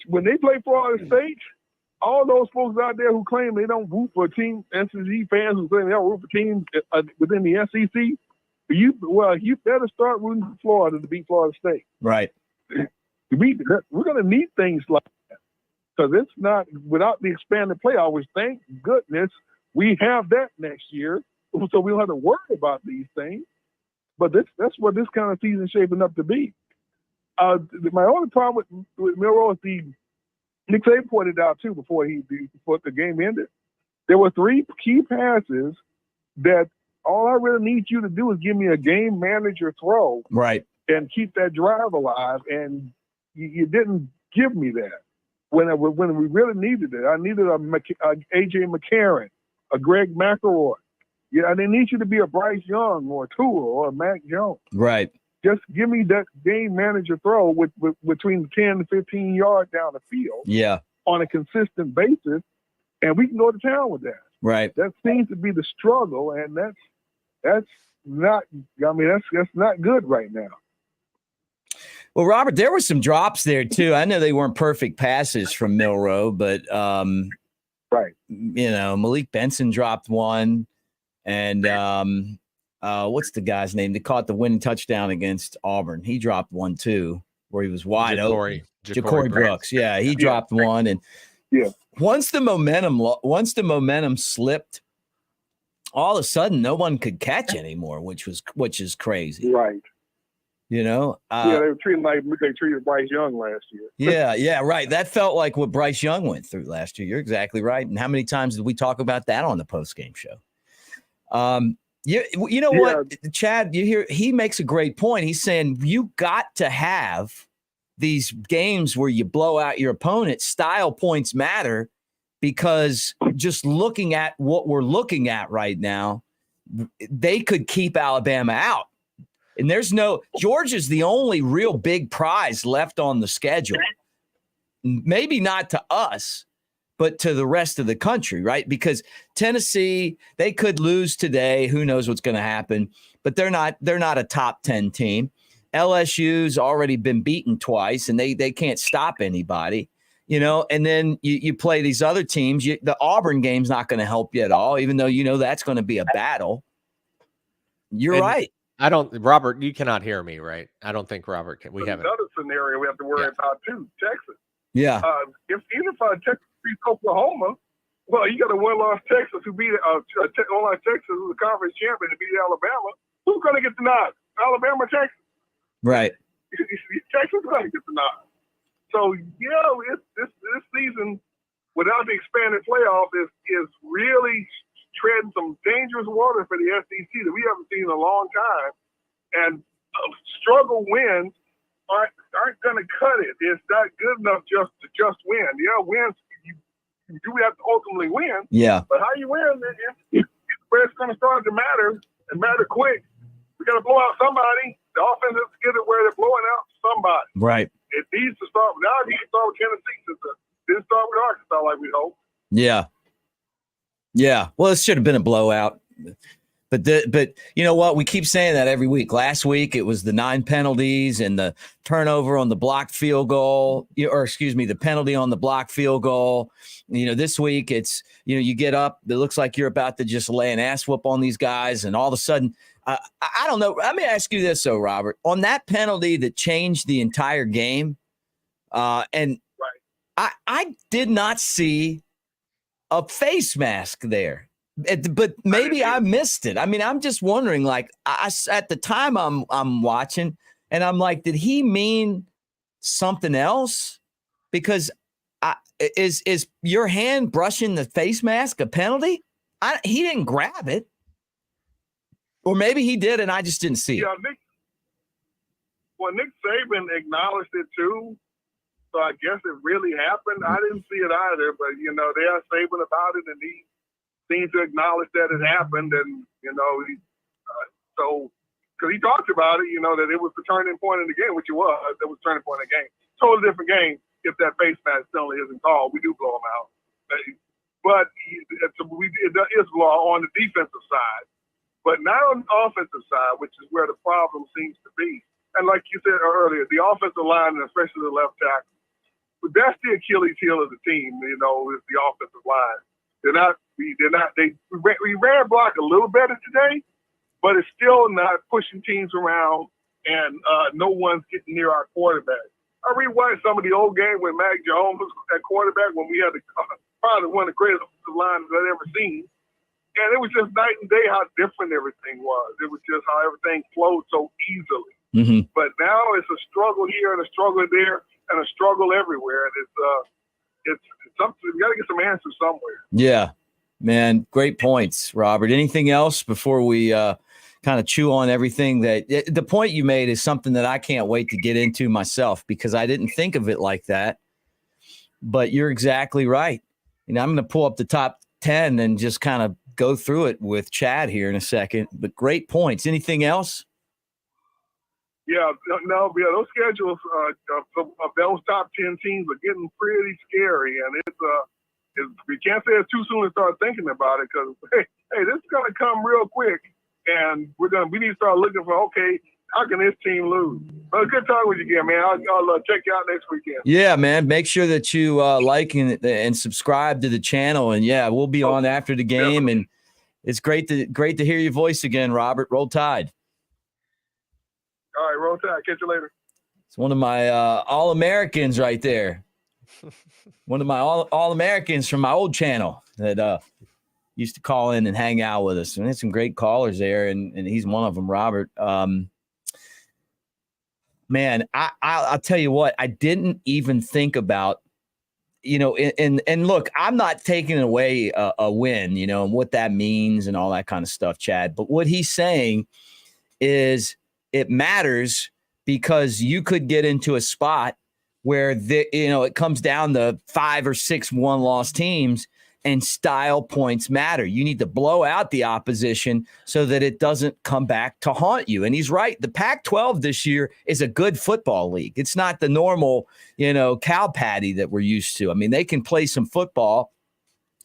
when they play Florida State, all those folks out there who claim they don't root for a team, SEC fans who claim they don't root for teams within the SEC, you better start rooting for Florida to beat Florida State. Right. We're going to need things like that because it's not without the expanded playoff. Which thank goodness we have that next year. So we don't have to worry about these things. But that's what this kind of season is shaping up to be. My only problem with Milroe is Nick Saban pointed out, too, before the game ended. There were 3 key passes that all I really need you to do is give me a game manager throw. Right. And keep that drive alive. And you didn't give me that when we really needed it. I needed a A.J. McCarron, a Greg McElroy. Yeah, I didn't need you to be a Bryce Young or a Tua or a Mac Jones. Right. Just give me that game manager throw with between 10 and 15 yards down the field. Yeah. On a consistent basis, and we can go to town with that. Right. That seems to be the struggle, and that's not. I mean, that's not good right now. Well, Robert, there were some drops there too. I know they weren't perfect passes from Milroe, but right. You know, Malik Benson dropped one. And what's the guy's name? They caught the winning touchdown against Auburn. He dropped one too, where he was wide open. Ja'Cory Brooks. Yeah, he dropped one. And once the momentum slipped, all of a sudden no one could catch anymore, which is crazy. Right. You know, Yeah, they were treating like they treated Bryce Young last year. yeah, right. That felt like what Bryce Young went through last year. You're exactly right. And how many times did we talk about that on the post-game show? You know what, Chad, he makes a great point. He's saying you got to have these games where you blow out your opponent. Style points matter, because just looking at what we're looking at right now, they could keep Alabama out. And Georgia's the only real big prize left on the schedule. Maybe not to us, but to the rest of the country, right? Because Tennessee, they could lose today. Who knows what's going to happen? But they're not a top 10 team. LSU's already been beaten twice, and they can't stop anybody. You know, and then you play these other teams. The Auburn game's not going to help you at all, even though that's going to be a battle. You're right. Robert, you cannot hear me, right? I don't think Robert can. We have another scenario we have to worry about too. Texas. Yeah. If Texas beats Oklahoma, well, you got a one-loss Texas who beat one-loss Texas, who's a conference champion, to beat Alabama. Who's going to get the nod? Alabama, or Texas. Right. Texas is going to get the nod. So this season without the expanded playoff is really treading some dangerous water for the SEC that we haven't seen in a long time, and struggle wins aren't going to cut it. It's not good enough just to win. Yeah, wins you do have to ultimately win. Yeah, but how you win is where it's going to start to matter, and matter quick. We got to blow out somebody. The offense has to get it where they're blowing out somebody. Right. It needs to start. Now you can start with Tennessee since it didn't start with Arkansas like we hoped. Yeah. Yeah, well, it should have been a blowout, but you know what? We keep saying that every week. Last week it was the 9 penalties and the turnover on the blocked field goal, the penalty on the blocked field goal. This week it's you get up. It looks like you're about to just lay an ass whoop on these guys, and all of a sudden, I don't know. Let me ask you this, though, Robert. On that penalty that changed the entire game, and right. I did not see a face mask there, but maybe I missed it. I mean, I'm just wondering, like, at the time I'm watching, and I'm like, did he mean something else? Because is your hand brushing the face mask a penalty? He didn't grab it, or maybe he did, and I just didn't see it. Nick Saban acknowledged it too. So I guess it really happened. I didn't see it either, but they asked Sabin about it, and he seemed to acknowledge that it happened. And because he talked about it, that it was the turning point in the game, which it was. It was the turning point in the game. Totally different game if that face mask penalty isn't called. We do blow him out, but it is law on the defensive side, but not on the offensive side, which is where the problem seems to be. And like you said earlier, the offensive line, and especially the left tackle. But that's the Achilles heel of the team, is the offensive line. We ran block a little better today, but it's still not pushing teams around, and no one's getting near our quarterback. I rewatched some of the old game when Mac Jones was at quarterback, when we had probably one of the greatest offensive lines I've ever seen. And it was just night and day how different everything was. It was just how everything flowed so easily. Mm-hmm. But now it's a struggle here and a struggle there and a struggle everywhere. And it's something, we got to get some answers somewhere. Yeah, man. Great points, Robert. Anything else before we kind of chew on everything the point you made is something that I can't wait to get into myself, because I didn't think of it like that, but you're exactly right. I'm going to pull up the top 10 and just kind of go through it with Chad here in a second, but great points. Anything else? Yeah, those schedules of those top 10 teams are getting pretty scary, and we can't say it's too soon to start thinking about it, because hey, this is going to come real quick, and we need to start looking for, okay, how can this team lose? But good talking with you again, man. I'll check you out next weekend. Yeah, man. Make sure that you like and subscribe to the channel, and we'll be on after the game, and it's great to hear your voice again, Robert. Roll Tide. All right, roll tide. Catch you later. It's one of my All-Americans right there. One of my All-Americans from my old channel that used to call in and hang out with us. And there's some great callers there, and he's one of them, Robert. Man, I'll tell you what, I didn't even think about, and look, I'm not taking away a win, and what that means and all that kind of stuff, Chad. But what he's saying is it matters because you could get into a spot where it comes down to 5 or 6 one-loss teams and style points matter. You need to blow out the opposition so that it doesn't come back to haunt you. And he's right. The Pac-12 this year is a good football league. It's not the normal, cow patty that we're used to. I mean, they can play some football,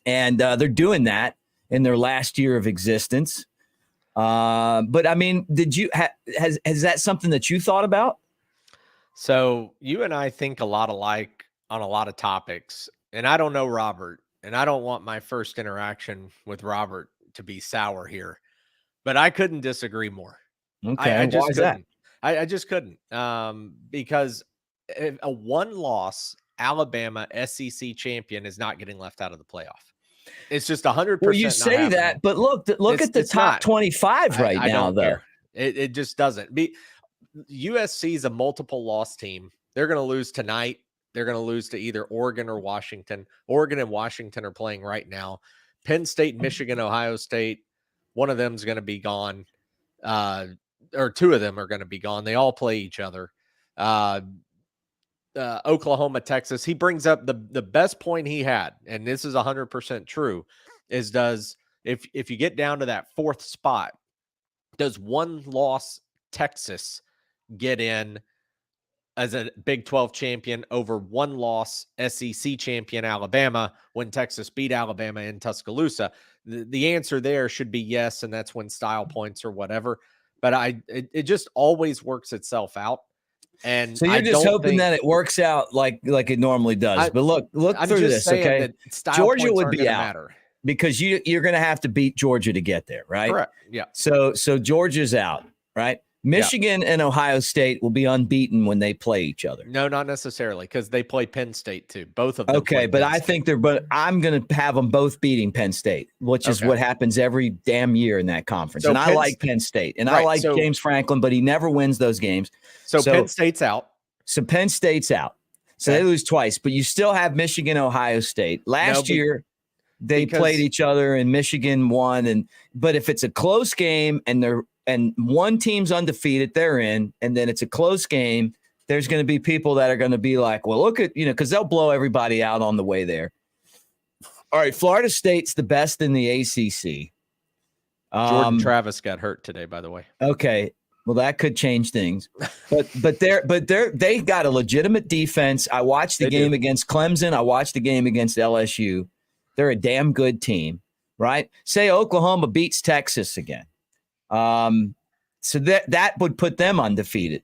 and they're doing that in their last year of existence. But I mean, has that something that you thought about? So you and I think a lot alike on a lot of topics, and I don't know Robert, and I don't want my first interaction with Robert to be sour here, but I couldn't disagree more. Okay, I just why is couldn't. that? I just couldn't. Because a one-loss Alabama SEC champion is not getting left out of the playoff. It's just 100%. Well, you say that, but look at the top 25 right now, don't though. care. It just doesn't. USC is a multiple loss team. They're going to lose tonight. They're going to lose to either Oregon or Washington. Oregon and Washington are playing right now. Penn State, Michigan, Ohio State, one of them is going to be gone. Or two of them are going to be gone. They all play each other. Oklahoma, Texas. He brings up the best point he had, and this is 100% true, is if you get down to that 4th spot, does one loss Texas get in as a Big 12 champion over one loss SEC champion Alabama when Texas beat Alabama in Tuscaloosa? The answer there should be yes, and that's when style points or whatever. But it just always works itself out. And so you're just hoping that it works out like it normally does. But look I'm through just this, okay? Georgia would be out matter because you're going to have to beat Georgia to get there, right? Correct. Yeah. So Georgia's out, right? Michigan and Ohio State will be unbeaten when they play each other. No, not necessarily, because they play Penn State too. Both of them. Okay, but I think I'm going to have them both beating Penn State, which is what happens every damn year in that conference. And I like Penn State, and I like James Franklin, but he never wins those games. So Penn State's out. So Penn State's out. So they lose twice, but you still have Michigan, Ohio State. Last year, they played each other, and Michigan won. But if it's a close game and one team's undefeated, they're in, and then it's a close game, there's going to be people that are going to be like, well, look at, because they'll blow everybody out on the way there. All right, Florida State's the best in the ACC. Jordan Travis got hurt today, by the way. Okay, well, that could change things. But they got a legitimate defense. I watched the game against Clemson. I watched the game against LSU. They're a damn good team, right? Say Oklahoma beats Texas again. So that would put them undefeated,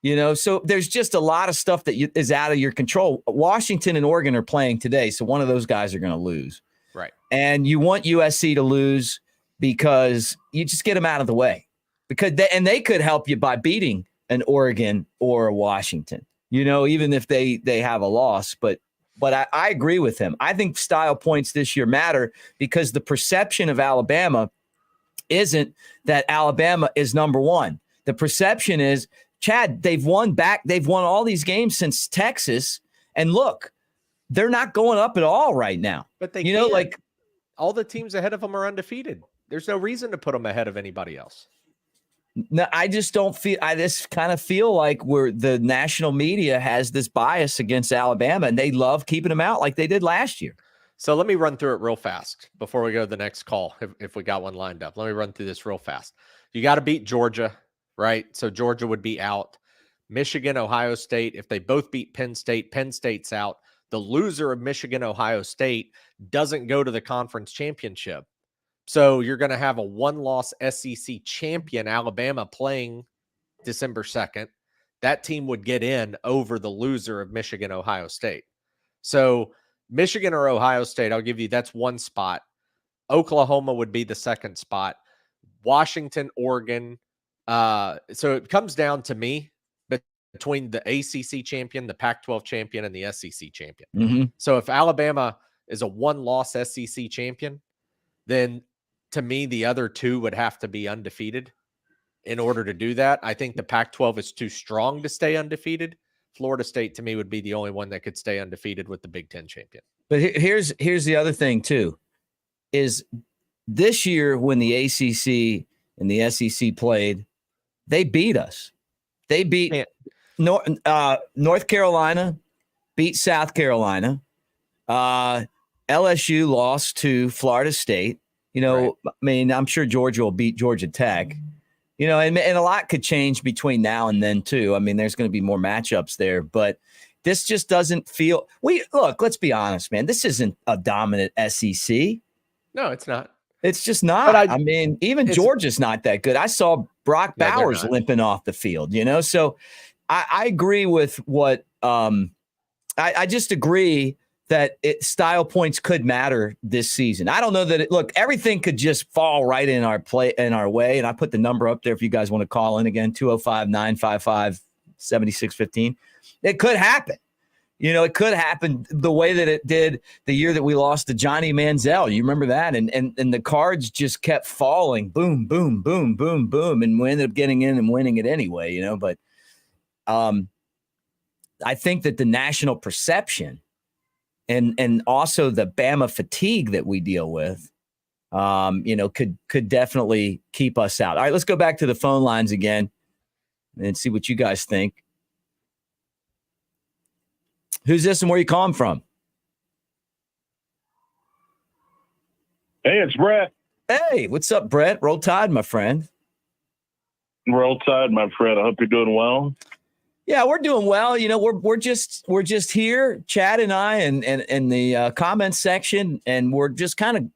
so there's just a lot of stuff that is out of your control. Washington and Oregon are playing today. So one of those guys are going to lose. Right. And you want USC to lose because you just get them out of the way they could help you by beating an Oregon or a Washington, even if they have a loss, but I agree with him. I think style points this year matter because the perception of Alabama isn't that Alabama is number one. The perception is, Chad, they've won all these games since Texas. And look, they're not going up at all right now. But they, all the teams ahead of them are undefeated. There's no reason to put them ahead of anybody else. No, I just kind of feel like the national media has this bias against Alabama and they love keeping them out like they did last year. So let me run through it real fast before we go to the next call, if we got one lined up. Let me run through this real fast. You got to beat Georgia, right? So Georgia would be out. Michigan, Ohio State, if they both beat Penn State's out. The loser of Michigan, Ohio State doesn't go to the conference championship. So you're going to have a one-loss SEC champion, Alabama, playing December 2nd. That team would get in over the loser of Michigan, Ohio State. So Michigan or Ohio State, I'll give you, that's one spot. Oklahoma would be the second spot. Washington, Oregon. So it comes down to me between the ACC champion, the Pac-12 champion, and the SEC champion. Mm-hmm. So if Alabama is a one-loss SEC champion, then to me, the other two would have to be undefeated. in order to do that. I think the Pac-12 is too strong to stay undefeated. Florida State, to me, would be the only one that could stay undefeated with the Big Ten champion. But here's the other thing, too, is this year when the ACC and the SEC played, they beat us. They beat North Carolina, beat South Carolina. LSU lost to Florida State. Right. I mean, I'm sure Georgia will beat Georgia Tech. And a lot could change between now and then, too. I mean, there's going to be more matchups there, but this just doesn't feel – let's be honest, man. This isn't a dominant SEC. No, it's not. It's just not. I mean, even Georgia's not that good. I saw Brock Bowers limping off the field, So I agree with what I just agree that style points could matter this season. I don't know that everything could just fall right in our way. And I put the number up there if you guys want to call in again, 205-955-7615. It could happen. It could happen the way that it did the year that we lost to Johnny Manziel. You remember that? And the cards just kept falling. Boom, boom, boom, boom, boom. And we ended up getting in and winning it anyway, But I think that the national perception and also the Bama fatigue that we deal with, could definitely keep us out. All right, let's go back to the phone lines again and see what you guys think. Who's this and where you calling from? Hey, it's Brett. Hey, what's up, Brett? Roll Tide, my friend. Roll Tide, my friend. I hope you're doing well. Yeah, we're doing well. We're just here, Chad and I, and the comments section, and we're just kind of,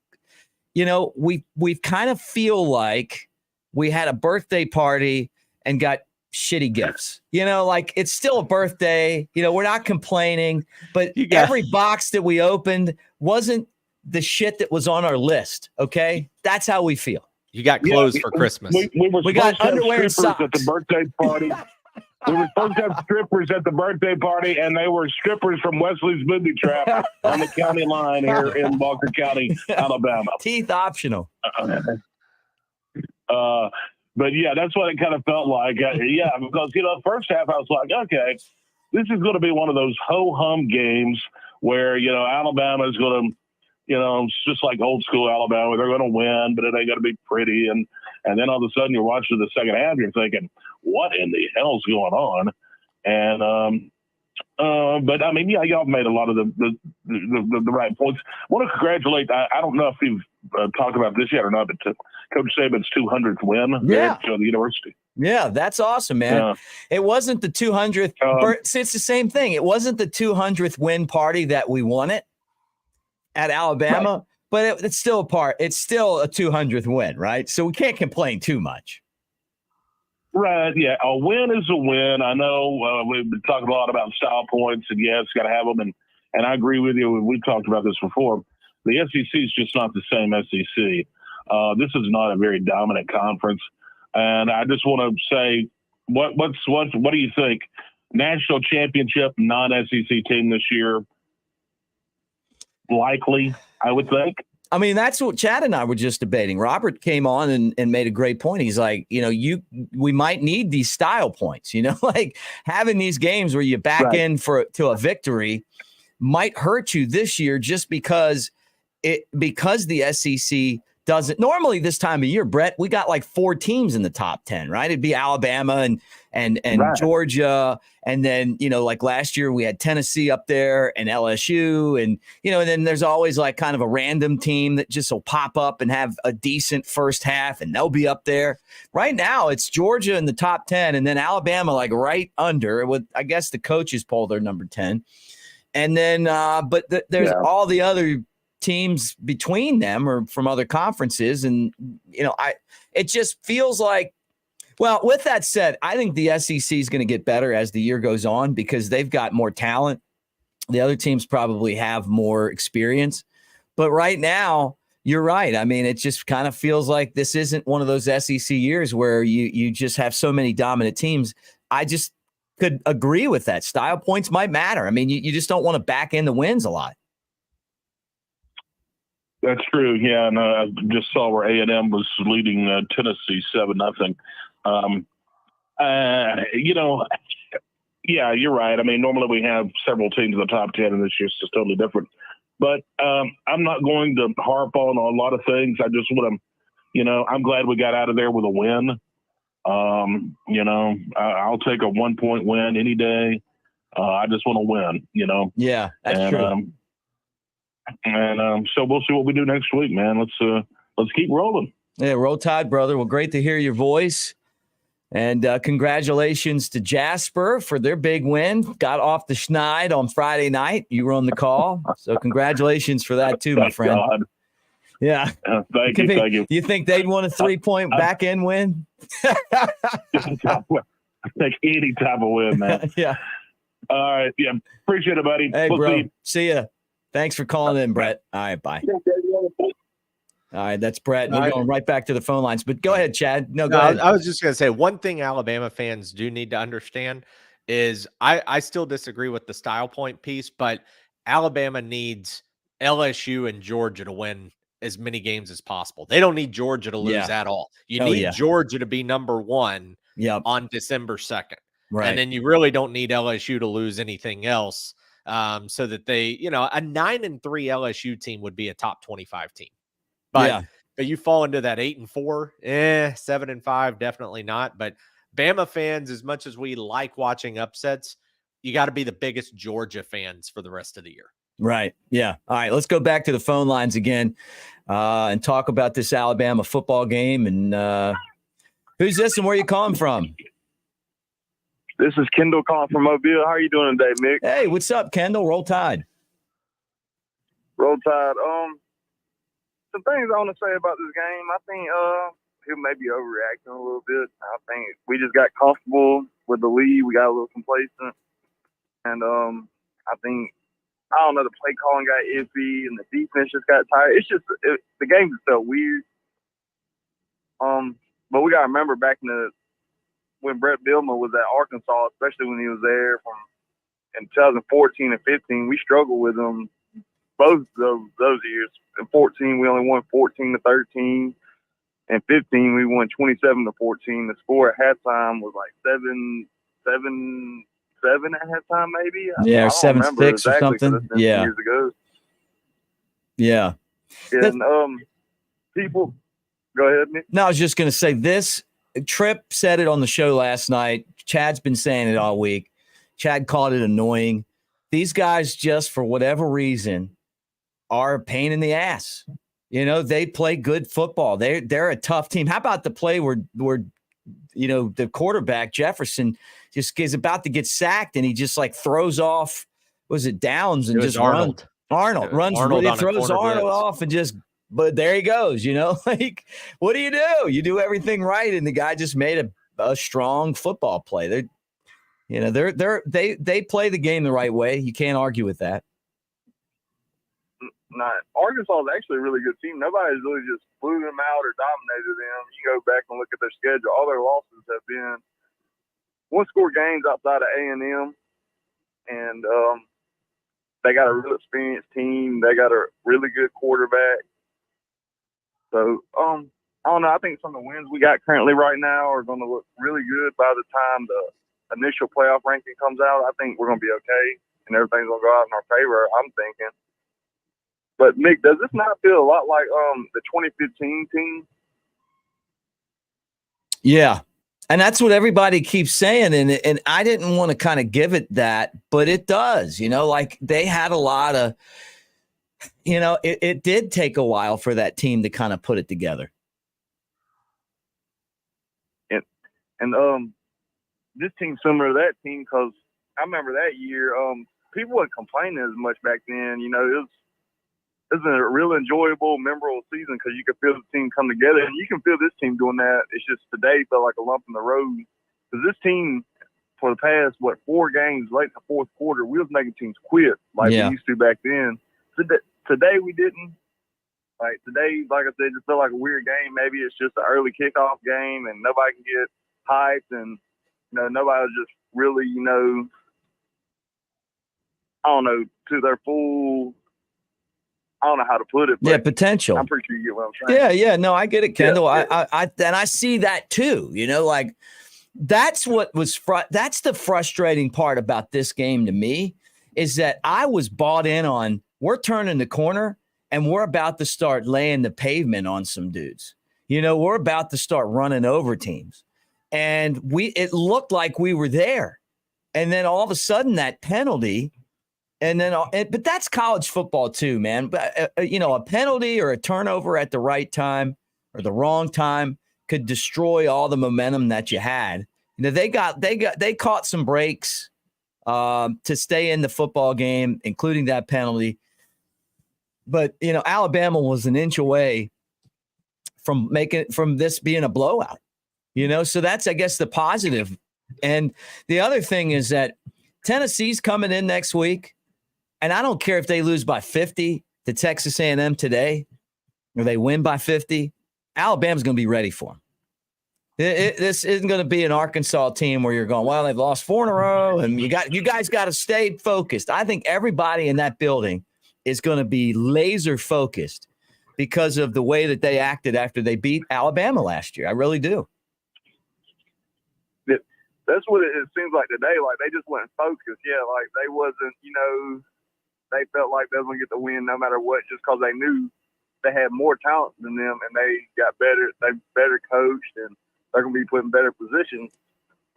we kind of feel like we had a birthday party and got shitty gifts. It's still a birthday. We're not complaining, but every box that we opened wasn't the shit that was on our list. Okay, that's how we feel. You got clothes for Christmas. We got underwear and socks at the birthday party. We were supposed to have strippers at the birthday party, and they were strippers from Wesley's Booby Trap on the county line here in Walker County, Alabama. Teeth optional. But yeah, that's what it kind of felt like. Because first half I was like, okay, this is going to be one of those ho-hum games where Alabama is going to, it's just like old school Alabama. They're going to win, but it ain't going to be pretty. And then all of a sudden you're watching the second half, you're thinking, what in the hell's going on? And but I mean, y'all made a lot of the right points. I want to congratulate. I don't know if you've talked about this yet or not, but Coach Saban's 200th win at the university. Yeah, that's awesome, man. It wasn't the 200th. It's the same thing. It wasn't the 200th win party that we won it at Alabama, right. But it's still It's still a 200th win, right? So we can't complain too much. Right, yeah. A win is a win. I know we've been talking a lot about style points, and yes, got to have them. And I agree with you. We've talked about this before. The SEC is just not the same SEC. This is not a very dominant conference. And I just want to say, what do you think? National championship, non-SEC team this year? Likely, I would think. I mean, that's what Chad and I were just debating. Robert came on and made a great point. He's like, we might need these style points, like having these games where you back in to a victory might hurt you this year just because the SEC doesn't normally this time of year, Brett, we got like 4 teams in the top 10, right? It'd be Alabama and right. Georgia. And then, like last year we had Tennessee up there and LSU and, and then there's always like kind of a random team that just will pop up and have a decent first half and they'll be up there. Right now it's Georgia in the top 10 and then Alabama like right under with, I guess the coaches poll they're number 10. And then, there's all the other teams between them or from other conferences. And, it just feels like, well, with that said, I think the SEC is going to get better as the year goes on because they've got more talent. The other teams probably have more experience. But right now, you're right. I mean, it just kind of feels like this isn't one of those SEC years where you just have so many dominant teams. I just could agree with that. Style points might matter. I mean, you just don't want to back in the wins a lot. That's true. Yeah, and I just saw where A&M was leading Tennessee 7-0. You know, yeah, you're right. I mean, normally we have several teams in the top 10, and this year's just totally different. But I'm not going to harp on a lot of things. I just want to, you know, I'm glad we got out of there with a win. You know, I'll take a 1-point win any day. I just want to win, you know. Yeah, that's true. So we'll see what we do next week, man. Let's keep rolling. Yeah, roll tide, brother. Well, great to hear your voice. And congratulations to Jasper for their big win. Got off the schneid on Friday night. You were on the call. So congratulations for that too, my friend. God. Yeah. Thank you. Thank you. Do you think they'd want a 3-point back end win? I think any type of win, man. Yeah. All right. Yeah. Appreciate it, buddy. Hey, We'll bro. see. See ya. Thanks for calling in, Brett. All right. Bye. All right. That's Brett. We're going right back to the phone lines. But go ahead, Chad. No, go ahead. I was just going to say one thing Alabama fans do need to understand is I still disagree with the style point piece, but Alabama needs LSU and Georgia to win as many games as possible. They don't need Georgia to lose at all. You need Georgia to be number 1 on December 2nd. Right. And then you really don't need LSU to lose anything else so that they, you know, a 9-3 LSU team would be a top 25 team. But you fall into that 8-4, 7-5, definitely not. But Bama fans, as much as we like watching upsets, you got to be the biggest Georgia fans for the rest of the year. Right. Yeah. All right. Let's go back to the phone lines again and talk about this Alabama football game. And who's this and where you calling from? This is Kendall calling from Mobile. How are you doing today, Mick? Hey, what's up, Kendall? Roll Tide. Roll Tide. Some things I want to say about this game. I think he may be overreacting a little bit. I think we just got comfortable with the lead. We got a little complacent. And I think, I don't know, the play calling got iffy and the defense just got tired. It's just, the game just felt weird. But we got to remember back when Brett Bielema was at Arkansas, especially when he was there in 2014 and 15, we struggled with him both of those years. In 14, we only won 14-13. In 15, we won 27-14. The score at halftime was like 7 at halftime, maybe. Yeah, or 7-6 exactly, or something. Yeah. Years ago. Yeah. And people, go ahead, Nick. No, I was just going to say this. Tripp said it on the show last night. Chad's been saying it all week. Chad called it annoying. These guys just, for whatever reason, are a pain in the ass. You know, they play good football. They're a tough team. How about the play where you know, the quarterback, Jefferson, just is about to get sacked and he just like throws off, was it downs and just Arnold. Arnold runs, Arnold throws Arnold off and just, but there he goes, you know, like, what do? You do everything right. And the guy just made a strong football play. They play the game the right way. You can't argue with that. Arkansas is actually a really good team. Nobody's really just blew them out or dominated them. You go back and look at their schedule. All their losses have been one-score games outside of A&M, and they got a real experienced team. They got a really good quarterback. So, I don't know. I think some of the wins we got currently right now are going to look really good by the time the initial playoff ranking comes out. I think we're going to be okay, and everything's going to go out in our favor, I'm thinking. But, Mick, does this not feel a lot like the 2015 team? Yeah. And that's what everybody keeps saying. And I didn't want to kind of give it that, but it does. You know, like they had a lot of, you know, it did take a while for that team to kind of put it together. And this team's similar to that team because I remember that year, people weren't complaining as much back then. You know, it was a real enjoyable, memorable season because you could feel the team come together, and you can feel this team doing that. It's just today felt like a lump in the road because this team, for the past 4 games late in the fourth quarter, we was making teams quit like we used to back then. Today we didn't. Like today, like I said, it just felt like a weird game. Maybe it's just an early kickoff game, and nobody can get hyped, and you know nobody was just really, you know, I don't know, to their full. I don't know how to put it, but Yeah, potential. I'm pretty sure you get what I'm saying. Yeah. No, I get it, Kendall. Yeah. I see that too. Like that's what was that's the frustrating part about this game to me is that I was bought in on we're turning the corner and we're about to start laying the pavement on some dudes. We're about to start running over teams. And it looked like we were there. And then all of a sudden that penalty, and then, but that's college football too, man. But, a penalty or a turnover at the right time or the wrong time could destroy all the momentum that you had. They caught some breaks to stay in the football game, including that penalty. But, Alabama was an inch away from this being a blowout, so that's, I guess, the positive. And the other thing is that Tennessee's coming in next week. And I don't care if they lose by 50 to Texas A&M today or they win by 50. Alabama's going to be ready for them. This isn't going to be an Arkansas team where you're going, well, they've lost 4 in a row, and you guys got to stay focused. I think everybody in that building is going to be laser focused because of the way that they acted after they beat Alabama last year. I really do. That's what it seems like today. Like they just weren't focused. Yeah, like they wasn't, they felt like they was going to get the win no matter what just because they knew they had more talent than them and they got better. They better coached and they're going to be put in better positions.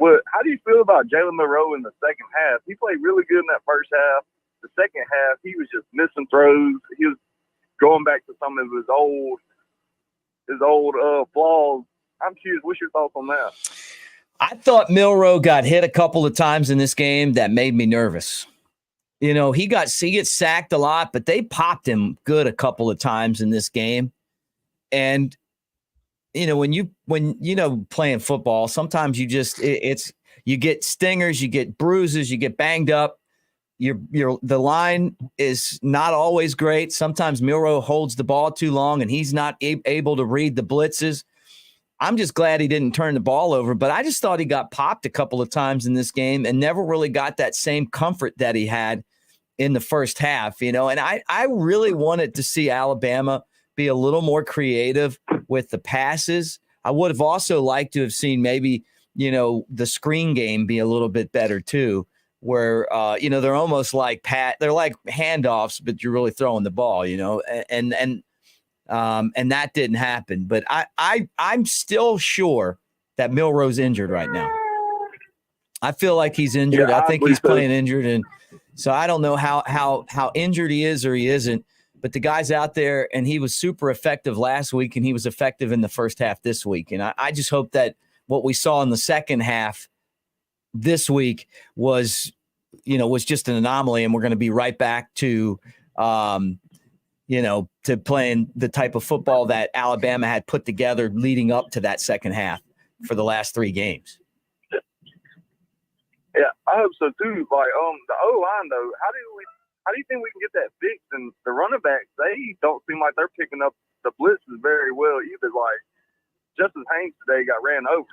But how do you feel about Jalen Monroe in the second half? He played really good in that first half. The second half, he was just missing throws. He was going back to some of his old flaws. I'm curious, what's your thoughts on that? I thought Milroe got hit a couple of times in this game that made me nervous. He gets sacked a lot, but they popped him good a couple of times in this game. And when playing football, sometimes you get stingers, you get bruises, you get banged up. The line is not always great. Sometimes Milroe holds the ball too long and he's not able to read the blitzes. I'm just glad he didn't turn the ball over, but I just thought he got popped a couple of times in this game and never really got that same comfort that he had in the first half, and I really wanted to see Alabama be a little more creative with the passes. I would have also liked to have seen maybe, the screen game be a little bit better too, where, they're almost like they're like handoffs, but you're really throwing the ball, and that didn't happen. But I'm still sure that Milroe's injured right now. I feel like he's injured. Yeah, I think he's playing injured. And so I don't know how injured he is or he isn't. But the guy's out there, and he was super effective last week, and he was effective in the first half this week. And I just hope that what we saw in the second half this week was just an anomaly, and we're going to be right back to to playing the type of football that Alabama had put together leading up to that second half for the last 3 games. Yeah, I hope so too. Like, the O-line though, how do you think we can get that fixed? And the running backs, they don't seem like they're picking up the blitzes very well either. Like, Justice Haynes today got ran over.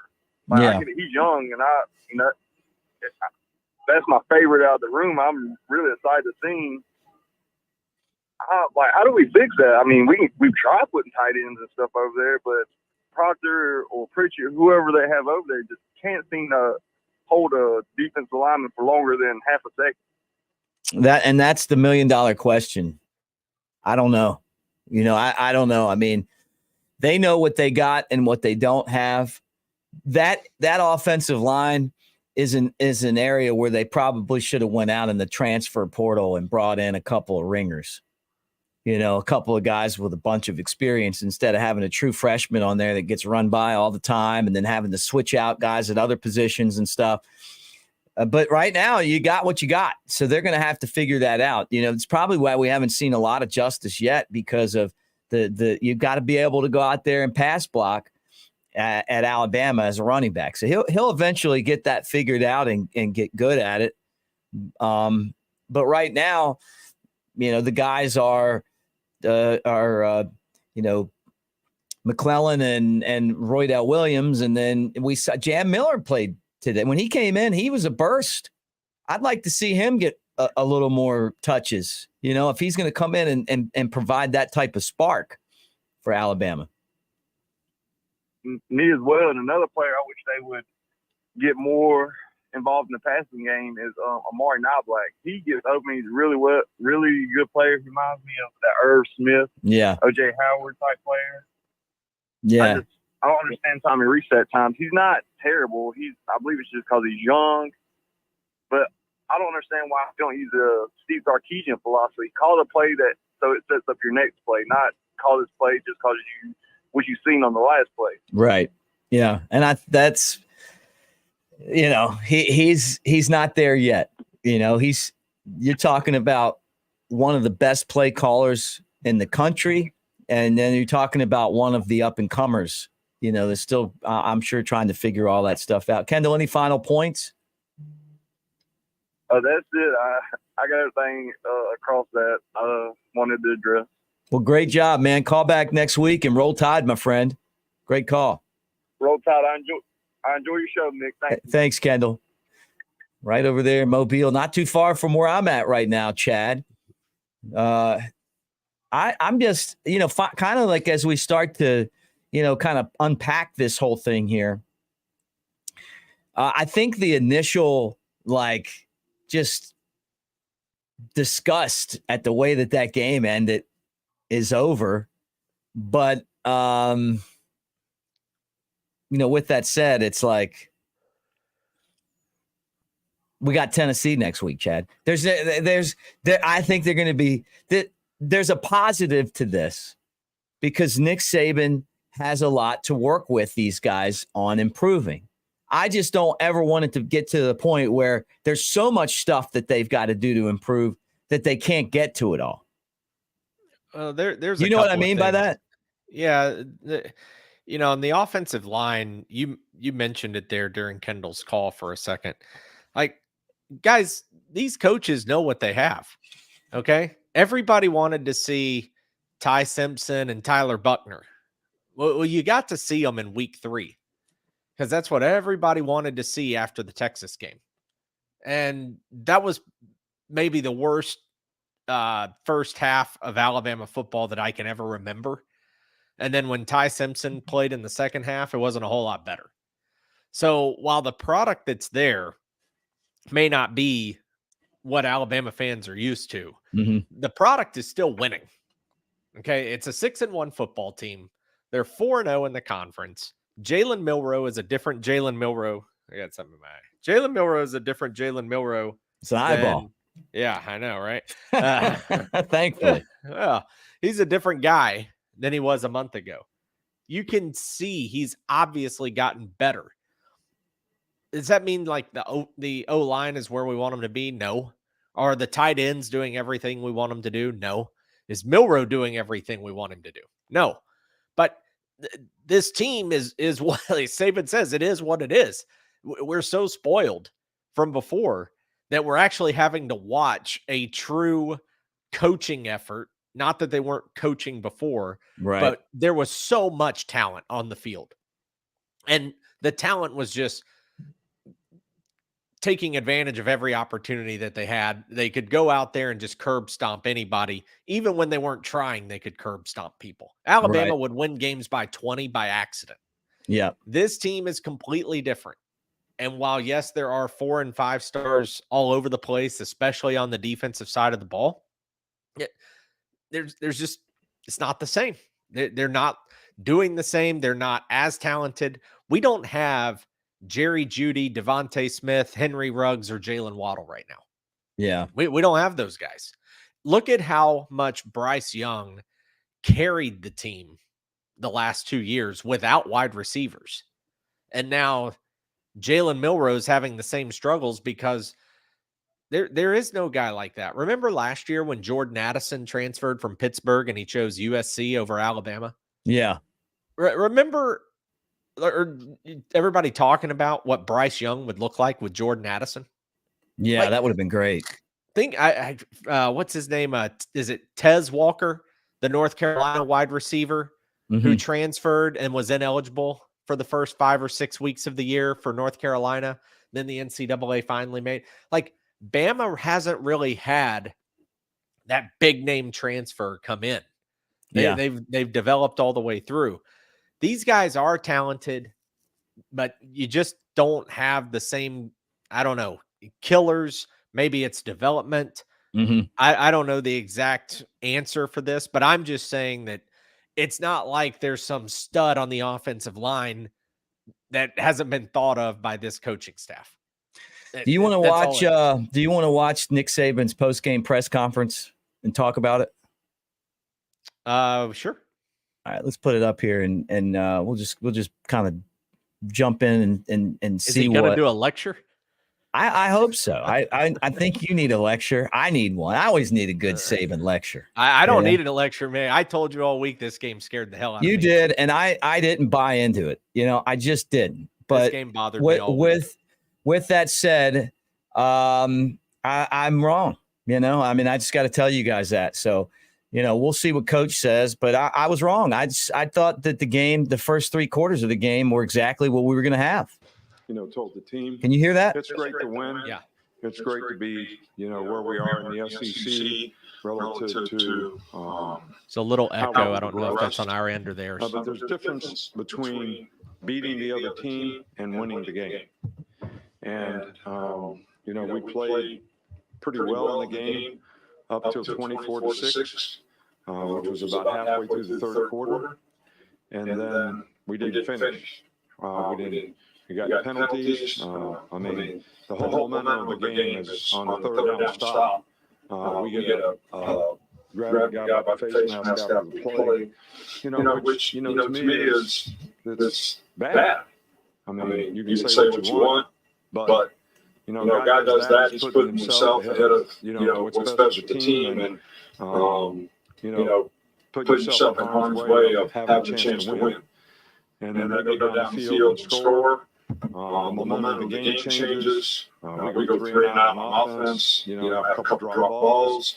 Like, yeah. He's young, and that's my favorite out of the room. I'm really excited to see. How do we fix that? I mean, we've tried putting tight ends and stuff over there, but Proctor or Pritchard, whoever they have over there, just can't seem to hold a defensive lineman for longer than half a second. That's the $1 million question. I don't know. I don't know. I mean, they know what they got and what they don't have. That offensive line is an area where they probably should have went out in the transfer portal and brought in a couple of ringers. A couple of guys with a bunch of experience instead of having a true freshman on there that gets run by all the time and then having to switch out guys at other positions and stuff. But right now you got what you got. So they're going to have to figure that out. It's probably why we haven't seen a lot of justice yet, because of you've got to be able to go out there and pass block at Alabama as a running back. So he'll eventually get that figured out and get good at it. But right now, the guys are McClellan and Roydell Williams. And then we saw Jam Miller played today. When he came in, he was a burst. I'd like to see him get a little more touches. If he's going to come in and provide that type of spark for Alabama. Me as well. And another player I wish they would get more involved in the passing game is Amari Knoblack. He gets open. He's really good player. He reminds me of that Irv Smith, O.J. Howard type player. Yeah. I don't understand Tommy Reset times. He's not terrible. I believe it's just because he's young. But I don't understand why you don't use the Steve Sarkisian philosophy. Call the play so it sets up your next play, not call this play just because what you've seen on the last play. Right. Yeah. And that's he's not there yet. You're talking about one of the best play callers in the country, and then you're talking about one of the up and comers. They're still, I'm sure, trying to figure all that stuff out. Kendall, any final points? That's it. I got everything across that I wanted to address. Well, great job, man. Call back next week and roll tide, my friend. Great call. Roll tide. I enjoy your show, Nick. Thanks, Kendall. Right over there in Mobile, not too far from where I'm at right now, Chad. I'm just, kind of like as we start to, kind of unpack this whole thing here. I think the initial, just disgust at the way that game ended is over. But, with that said, it's like we got Tennessee next week, Chad. I think they're going to be there's a positive to this because Nick Saban has a lot to work with these guys on improving. I just don't ever want it to get to the point where there's so much stuff that they've got to do to improve that they can't get to it all. There's what I mean by that? Yeah. On the offensive line, you mentioned it there during Kendall's call for a second. Guys, these coaches know what they have. Okay. Everybody wanted to see Ty Simpson and Tyler Buckner. Well, you got to see them in week 3 because that's what everybody wanted to see after the Texas game. And that was maybe the worst first half of Alabama football that I can ever remember. And then when Ty Simpson played in the second half, it wasn't a whole lot better. So while the product that's there may not be what Alabama fans are used to, the product is still winning. Okay. It's a 6-1 football team. They're 4-0 in the conference. Jalen Milroe is a different Jalen Milroe. I got something in my eye. Jalen Milroe is a different Jalen Milroe. It's an eyeball. Yeah, I know, right? Thankfully. Well, he's a different guy than he was a month ago. You can see he's obviously gotten better. Does that mean the O-line is where we want him to be? No. Are the tight ends doing everything we want them to do? No. Is Milroe doing everything we want him to do? No. But this team is what Saban says. It is what it is. We're so spoiled from before that we're actually having to watch a true coaching effort. Not that they weren't coaching before, right? But there was so much talent on the field. And the talent was just taking advantage of every opportunity that they had. They could go out there and just curb stomp anybody. Even when they weren't trying, they could curb stomp people. Alabama would win games by 20 by accident. Yeah. This team is completely different. And while, yes, there are 4 and 5 stars all over the place, especially on the defensive side of the ball, there's just, it's not the same. They're not doing the same. They're not as talented. We don't have Jerry Jeudy, Devontae Smith, Henry Ruggs, or Jalen Waddle right now. Yeah. We don't have those guys. Look at how much Bryce Young carried the team the last 2 years without wide receivers. And now Jalen Milroe's having the same struggles because there is no guy like that. Remember last year when Jordan Addison transferred from Pittsburgh and he chose USC over Alabama? Yeah. Remember everybody talking about what Bryce Young would look like with Jordan Addison? Yeah, that would have been great. Think what's his name? Is it Tez Walker, the North Carolina wide receiver who transferred and was ineligible for the first 5 or 6 weeks of the year for North Carolina? Then the NCAA finally made Bama hasn't really had that big name transfer come in. They've developed all the way through. These guys are talented, but you just don't have the same, I don't know, killers. Maybe it's development. I don't know the exact answer for this, but I'm just saying that it's not like there's some stud on the offensive line that hasn't been thought of by this coaching staff. Do you want to watch? Do you want to watch Nick Saban's post-game press conference and talk about it? Sure. All right, let's put it up here, and we'll just kind of jump in and see. Is he going to do a lecture? I hope so. I think you need a lecture. I need one. I always need a good Saban lecture. I don't need a lecture, man. I told you all week this game scared the hell out of me. You did, and I didn't buy into it. I just didn't. But this game bothered me all week. With that said, I'm wrong. I just got to tell you guys that. So, we'll see what coach says, but I was wrong. I thought that the first 3 quarters of the game were exactly what we were going to have. Told the team. Can you hear that? It's great to win. Yeah. It's great to be, where we are in the SEC relative to. It's a little echo. I don't know if that's on our end or theirs. But there's a difference between beating the other team and winning the game. And, we played pretty well in the game up till 24-6, which was about halfway through the third quarter. And then we didn't finish. We got penalties. The whole momentum of the game is on the third down stop. We get a grab a guy by the face mask out of the play, which to me is it's bad. You can say what you want, but a guy does that, he's putting himself ahead of what's best for the team, and put yourself in harm's way of having a chance to win. And then they go down the field and score. The momentum of the game changes. We go 3 and out on offense. Have a couple drop balls,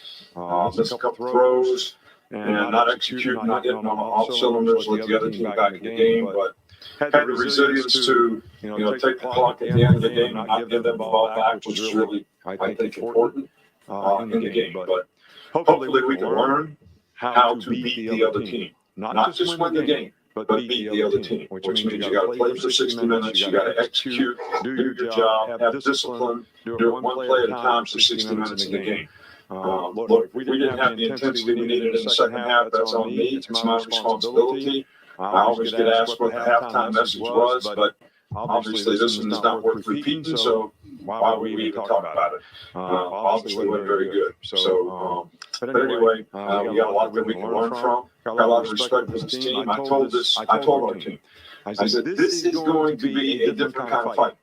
miss a couple throws, and not executing, not hitting on all cylinders with the other team back in the game. But had the resilience to take the clock at the end of the game and not give them the ball back, which is really, I think, important in the game. But hopefully we can learn how to beat the other team, not just win the game, but beat the other team, which means you got to play for 60 minutes, you got to execute, do your job, have discipline, do it one play at a time for 60 minutes in the game. Look, we didn't have the intensity we needed in the second half. That's on me. It's my responsibility. I always get asked what the halftime message was, but obviously this one is not worth repeating, so why would we even talk about it? Obviously it went very good. So, but anyway, we got a lot that we can learn from. Got a lot of respect for this team. I told our team. I said, this is going to be a different kind of fight.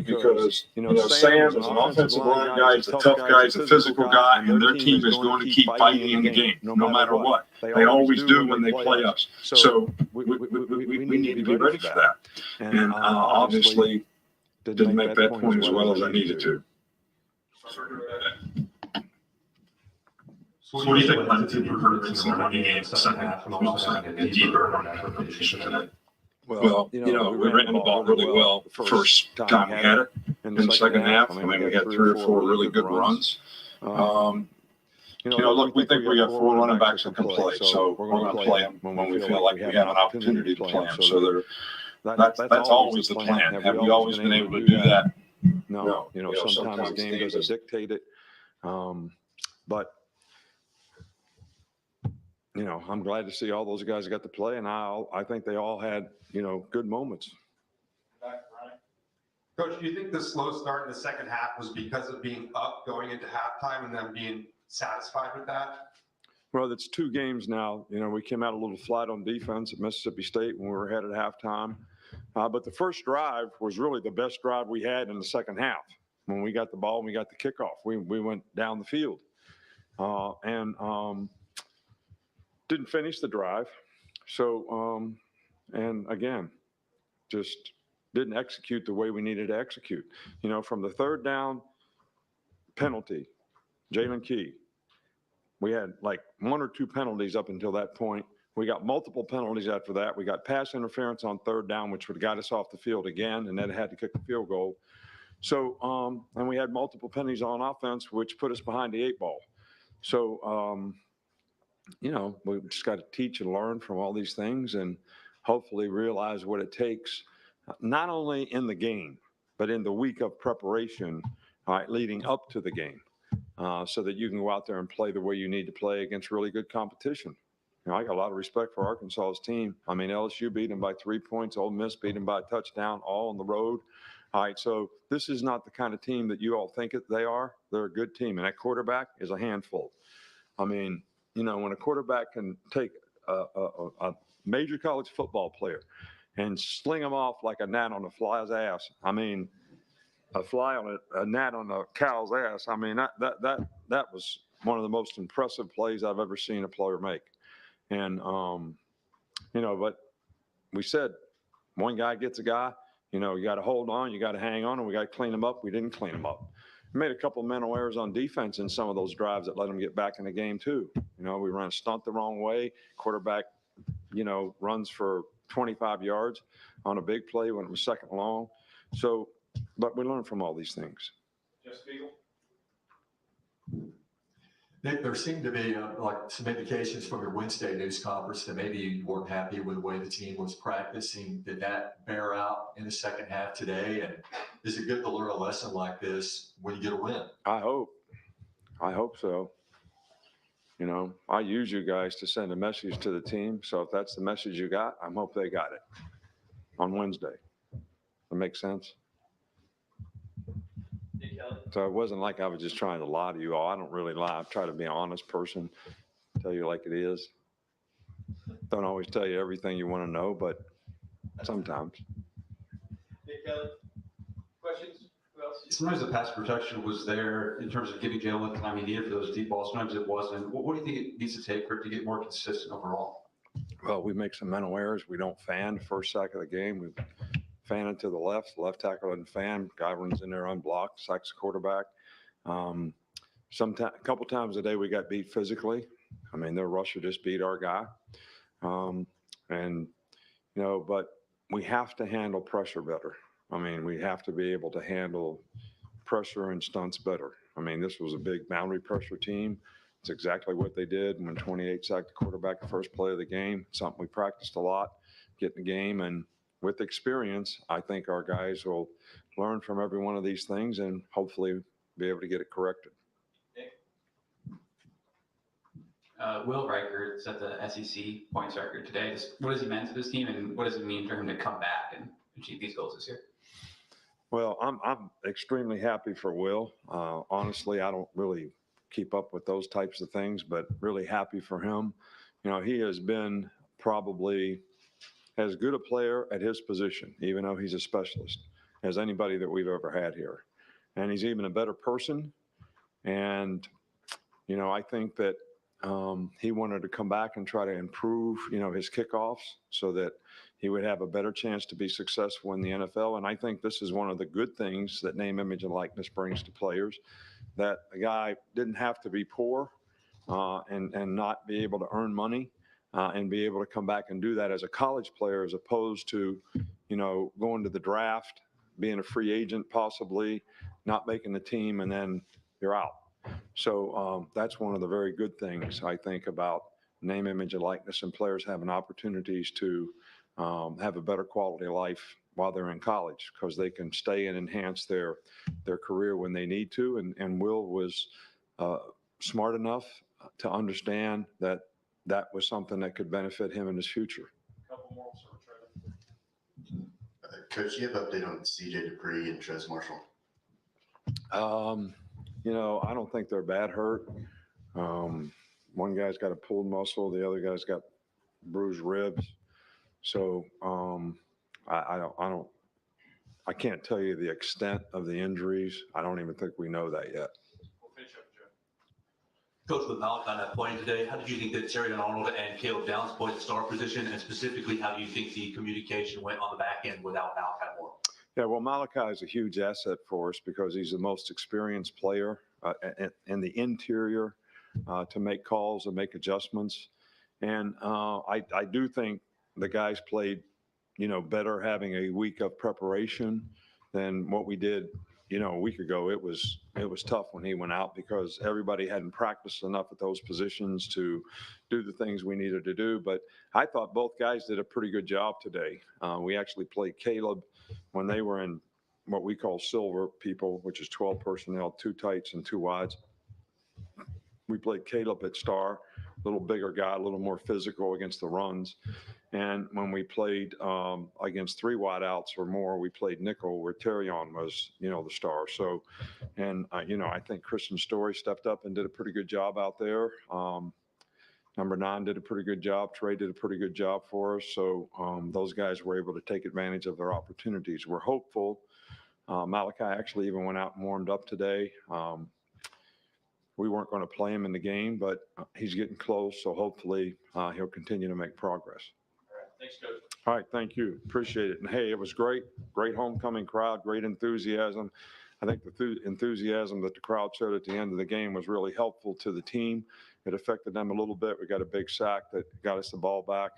Because Sam is an offensive line guy, he's a tough guy, he's a physical guy, and their team is going to keep fighting in the game, no matter what. They always do when they play us. So we need to be ready for that. And obviously didn't make that point as well as I needed to. So what do you think led to the improvements in the running game in the second half and also getting deeper on that position today? Well, we ran the ball really well the first time we had it. In the second half, we had 3 or 4 really good runs. Look, we think we got 4 running backs that can play, so we're going to play them when we feel like we have an opportunity to play them. So that's always the plan. Have we always been able to do that? No. Sometimes the game doesn't dictate it. But I'm glad to see all those guys got to play, and I think they all had, good moments. Coach, do you think the slow start in the second half was because of being up going into halftime and then being satisfied with that? Well, it's 2 games now. We came out a little flat on defense at Mississippi State when we were ahead at halftime. But the first drive was really the best drive we had in the second half. When we got the ball and we got the kickoff, we went down the field. And didn't finish the drive. So, and again, just didn't execute the way we needed to execute. From the third down penalty, Jalen Key, we had like 1 or 2 penalties up until that point. We got multiple penalties after that. We got pass interference on third down, which would have got us off the field again, and then had to kick the field goal. So, and we had multiple penalties on offense, which put us behind the 8 ball. So, we just got to teach and learn from all these things and hopefully realize what it takes, not only in the game, but in the week of preparation, leading up to the game, so that you can go out there and play the way you need to play against really good competition. I got a lot of respect for Arkansas's team. I mean, LSU beat them by 3 points. Ole Miss beat them by a touchdown, all on the road. All right, so this is not the kind of team that you all think they are. They're a good team, and that quarterback is a handful. I mean, when a quarterback can take a major college football player and sling him off like a gnat on a fly's ass. I mean, a fly on a gnat on a cow's ass. I mean, that was one of the most impressive plays I've ever seen a player make. And, but we said one guy gets a guy, you got to hold on, you got to hang on, and we got to clean them up. We didn't clean them up. We made a couple of mental errors on defense in some of those drives that let them get back in the game too. We ran a stunt the wrong way. Quarterback, runs for 25 yards on a big play when it was second long. So, but we learned from all these things. Just Nick, there seemed to be some indications from your Wednesday news conference that maybe you weren't happy with the way the team was practicing. Did that bear out in the second half today? And is it good to learn a lesson like this when you get a win? I hope so. I use you guys to send a message to the team. So if that's the message you got, I hope they got it on Wednesday. That makes sense? So it wasn't like I was just trying to lie to you all. I don't really lie. I try to be an honest person, tell you like it is. Don't always tell you everything you want to know, but sometimes. Nick Kelly, questions? Who else? Sometimes the pass protection was there in terms of giving Jalen the time he needed for those deep balls. Sometimes it wasn't. What do you think it needs to take for it to get more consistent overall? Well, we make some mental errors. We don't fan the first sack of the game. We fan it to the left tackle doesn't fan, guy runs in there unblocked, sacks the quarterback. A couple times a day we got beat physically. I mean, their rusher just beat our guy. But we have to handle pressure better. I mean, we have to be able to handle pressure and stunts better. I mean, this was a big boundary pressure team. It's exactly what they did when 28 sacked the quarterback the first play of the game. Something we practiced a lot, get in the game, and with experience, I think our guys will learn from every one of these things and hopefully be able to get it corrected. Will Riker set the SEC points record today. What does he mean to this team, and what does it mean for him to come back and achieve these goals this year? Well, I'm extremely happy for Will. Honestly, I don't really keep up with those types of things, but really happy for him. He has been probably as good a player at his position, even though he's a specialist, as anybody that we've ever had here. And he's even a better person. And, I think that he wanted to come back and try to improve, his kickoffs so that he would have a better chance to be successful in the NFL. And I think this is one of the good things that name, image, and likeness brings to players, that a guy didn't have to be poor and not be able to earn money. And be able to come back and do that as a college player, as opposed to, going to the draft, being a free agent, possibly not making the team, and then you're out. So that's one of the very good things I think about name, image, and likeness, and players having opportunities to have a better quality of life while they're in college, because they can stay and enhance their career when they need to. And Will was smart enough to understand that was something that could benefit him in his future. Couple more, Coach, do you have an update on CJ Dupree and Trez Marshall? I don't think they're bad hurt. One guy's got a pulled muscle, the other guy's got bruised ribs. So I can't tell you the extent of the injuries. I don't even think we know that yet. We'll finish up with Joe. Coach, with Malachi not playing today, how did you think that Terry Arnold and Caleb Downs played the star position? And specifically, how do you think the communication went on the back end without Malachi Moore? Yeah, well, Malachi is a huge asset for us because he's the most experienced player in the interior to make calls and make adjustments. And I do think the guys played, better having a week of preparation than what we did, a week ago, it was tough when he went out because everybody hadn't practiced enough at those positions to do the things we needed to do. But I thought both guys did a pretty good job today. We actually played Caleb when they were in what we call silver people, which is 12 personnel, 2 tights and 2 wides. We played Caleb at star, a little bigger guy, a little more physical against the runs. And when we played against 3 wideouts or more, we played nickel where Terrion was, the star. So, and, I think Christian Story stepped up and did a pretty good job out there. Number 9 did a pretty good job. Trey did a pretty good job for us. So those guys were able to take advantage of their opportunities. We're hopeful. Malachi actually even went out and warmed up today. We weren't going to play him in the game, but he's getting close. So hopefully he'll continue to make progress. Thanks, Coach. All right. Thank you. Appreciate it. And hey, it was great. Great homecoming crowd, great enthusiasm. I think the enthusiasm that the crowd showed at the end of the game was really helpful to the team. It affected them a little bit. We got a big sack that got us the ball back.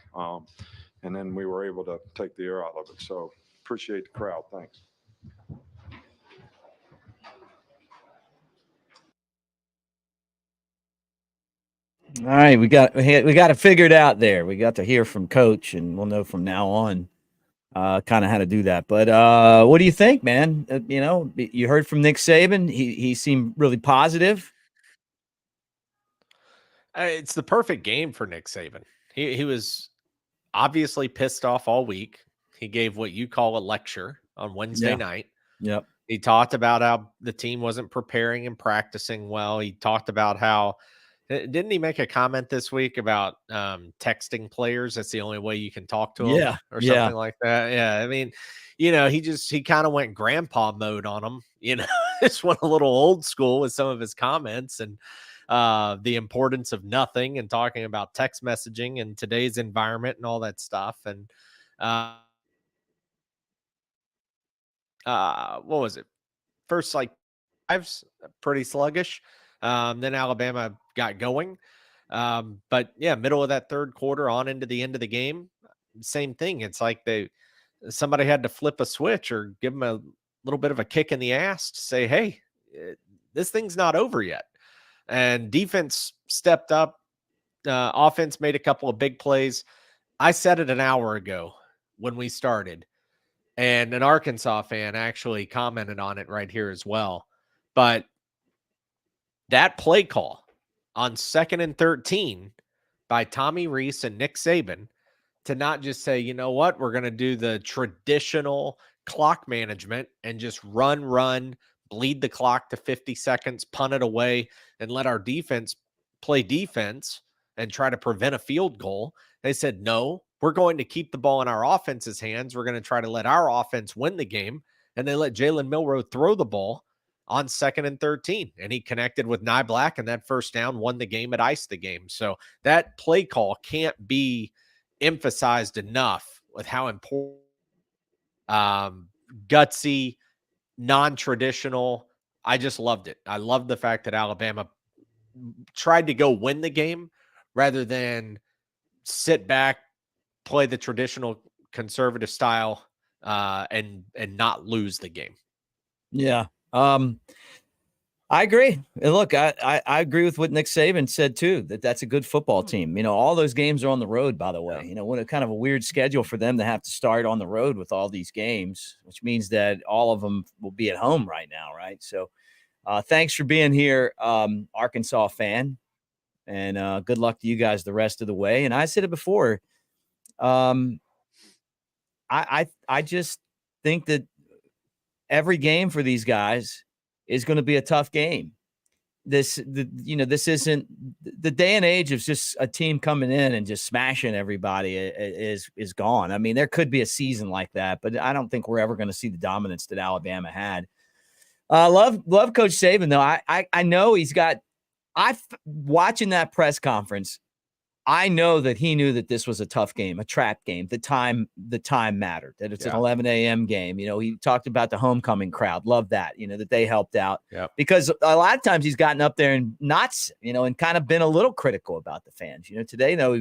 And then we were able to take the air out of it. So appreciate the crowd. Thanks. All right, we got it figured out there. We got to hear from Coach, and we'll know from now on kind of how to do that. But what do you think, man? You heard from Nick Saban. He seemed really positive. It's the perfect game for Nick Saban. He was obviously pissed off all week. He gave what you call a lecture on Wednesday night. Yep. He talked about how the team wasn't preparing and practicing well. He talked about how didn't he make a comment this week about texting players? That's the only way you can talk to them or something like that. Yeah. I mean, he kind of went grandpa mode on them, just went a little old school with some of his comments and the importance of nothing and talking about text messaging and today's environment and all that stuff. And what was it? First, drives pretty sluggish. Then Alabama got going. But yeah, middle of that third quarter on into the end of the game, same thing. It's like somebody had to flip a switch or give them a little bit of a kick in the ass to say, hey, this thing's not over yet. And defense stepped up. Offense made a couple of big plays. I said it an hour ago when we started, and an Arkansas fan actually commented on it right here as well. But that play call on 2nd and 13 by Tommy Rees and Nick Saban to not just say, you know what, we're going to do the traditional clock management and just run, bleed the clock to 50 seconds, punt it away, and let our defense play defense and try to prevent a field goal. They said, no, we're going to keep the ball in our offense's hands. We're going to try to let our offense win the game. And they let Jalen Milroe throw the ball on 2nd and 13. And he connected with Nye Black, and that first down won the game. It iced the game. So that play call can't be emphasized enough with how important gutsy, non-traditional. I just loved it. I loved the fact that Alabama tried to go win the game rather than sit back, play the traditional conservative style, and not lose the game. Yeah. I agree. And look, I agree with what Nick Saban said too, that's a good football team. All those games are on the road, by the way. What a kind of a weird schedule for them to have to start on the road with all these games, which means that all of them will be at home right now, right? So thanks for being here, Arkansas fan, and good luck to you guys the rest of the way. And I said it before, I just think that every game for these guys is going to be a tough game. This isn't the day and age of just a team coming in and just smashing everybody is gone. I mean, there could be a season like that, but I don't think we're ever going to see the dominance that Alabama had. Love Coach Saban though. I know he's got. Watching that press conference, I know that he knew that this was a tough game, a trap game. The time mattered, that it's an 11 a.m. game. He talked about the homecoming crowd. Love that, that they helped out. Because a lot of times he's gotten up there and and kind of been a little critical about the fans. Today, though,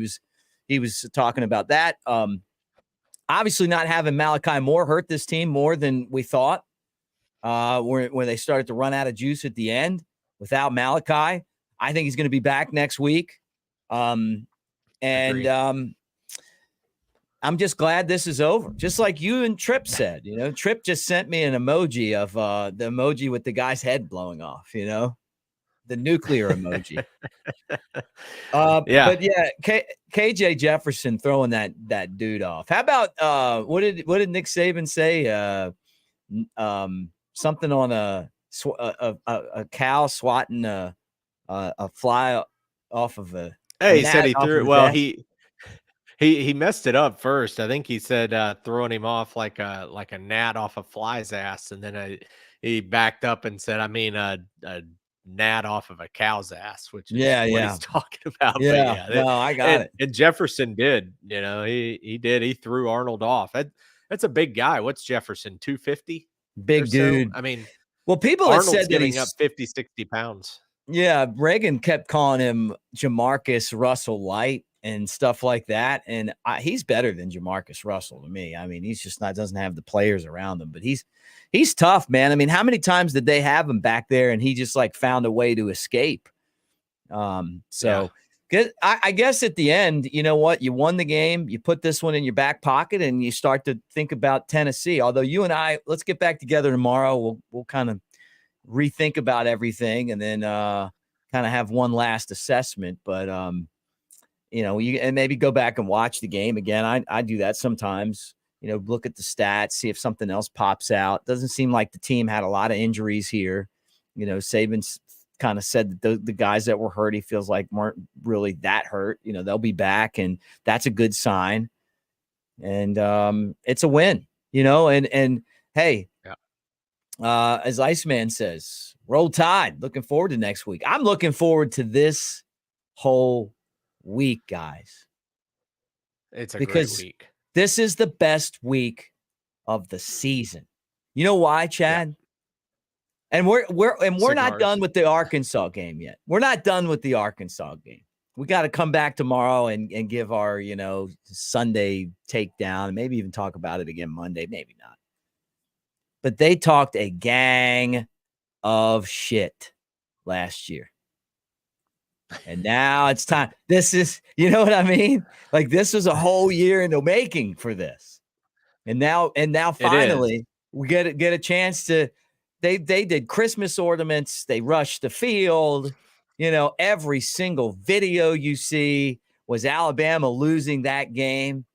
he was talking about that. Obviously not having Malachi Moore hurt this team more than we thought. where they started to run out of juice at the end without Malachi. I think he's going to be back next week. I'm just glad this is over. Just like you and Tripp said, Tripp just sent me an emoji of the emoji with the guy's head blowing off, the nuclear emoji. But yeah, KJ Jefferson throwing that dude off. How about what did Nick Saban say? Something on a cow swatting a fly off of a. He said he threw it. Well, he messed it up first. I think he said throwing him off like a gnat off a fly's ass, and then he backed up and said, "I mean a gnat off of a cow's ass," which is what he's talking about. Yeah, but no, I got it. And Jefferson did. He did. He threw Arnold off. That's a big guy. What's Jefferson? 250. Big dude. So? I mean, well, people Arnold's have said that giving he's up 50, 60 pounds. Yeah, Reagan kept calling him Jamarcus Russell Light and stuff like that, and he's better than Jamarcus Russell to me. I mean, he's just doesn't have the players around him, but he's tough, man. I mean, how many times did they have him back there and he just found a way to escape? Good. I guess at the end, you know what? You won the game. You put this one in your back pocket and you start to think about Tennessee. Although you and I, let's get back together tomorrow. We'll kind of rethink about everything and then kind of have one last assessment. But, and maybe go back and watch the game again. I do that sometimes, look at the stats, see if something else pops out. Doesn't seem like the team had a lot of injuries here. Saban's kind of said that the guys that were hurt, he feels like weren't really that hurt. They'll be back, and that's a good sign. And it's a win, and hey, as Iceman says, roll tide. Looking forward to next week. I'm looking forward to this whole week, guys. It's a great week. This is the best week of the season. You know why, Chad? Yeah. And we're not done with the Arkansas game yet. We're not done with the Arkansas game. We got to come back tomorrow and give our, Sunday takedown and maybe even talk about it again Monday. Maybe not. But they talked a gang of shit last year. And now it's time. This is, you know what I mean? This was a whole year in the making for this. And now finally we get a chance to. They did Christmas ornaments. They rushed the field. Every single video you see was Alabama losing that game.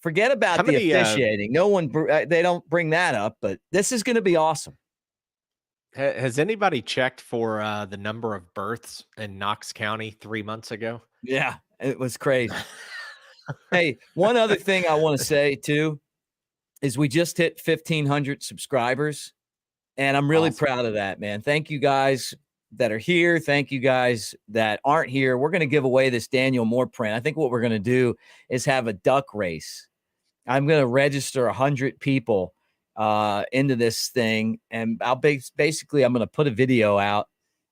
Forget about officiating. No one, they don't bring that up, but this is going to be awesome. Has anybody checked for the number of births in Knox County 3 months ago? Yeah, it was crazy. Hey, one other thing I want to say too is we just hit 1,500 subscribers. And I'm really proud of that, man. Thank you guys that are here. Thank you guys that aren't here. We're going to give away this Daniel Moore print. I think what we're going to do is have a duck race. I'm going to register 100 people into this thing. And I'm going to put a video out.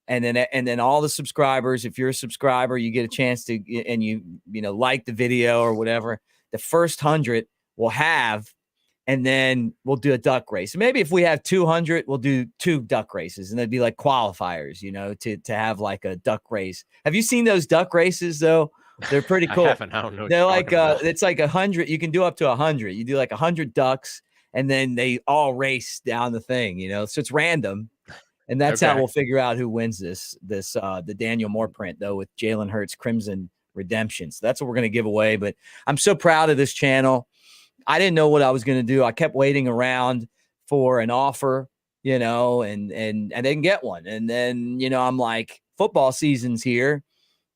And then all the subscribers, if you're a subscriber, you get a chance to, and you like the video or whatever, the first 100 will have. And then we'll do a duck race. Maybe if we have 200, we'll do 2 duck races, and they'd be like qualifiers, to have like a duck race. Have you seen those duck races though? They're pretty cool. I haven't. I don't know. They're like it's like 100. You can do up to 100. You do like 100 ducks, and then they all race down the thing. So it's random, and that's how we'll figure out who wins this. The Daniel Moore print though with Jalen Hurts Crimson Redemption. So that's what we're gonna give away. But I'm so proud of this channel. I didn't know what I was going to do. I kept waiting around for an offer, and I didn't get one. And then, I'm like, football season's here.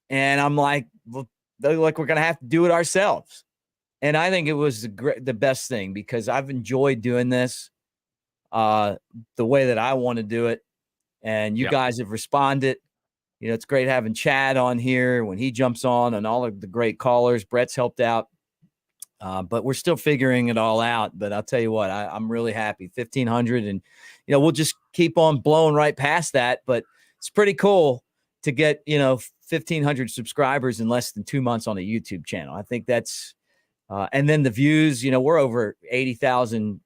And I'm like, well, we're going to have to do it ourselves. And I think it was the best thing because I've enjoyed doing this the way that I want to do it. And you guys have responded. It's great having Chad on here when he jumps on and all of the great callers. Brett's helped out. But we're still figuring it all out. But I'll tell you what, I'm really happy. 1,500, and we'll just keep on blowing right past that. But it's pretty cool to get 1,500 subscribers in less than 2 months on a YouTube channel. I think that's, and then the views. We're over 80,000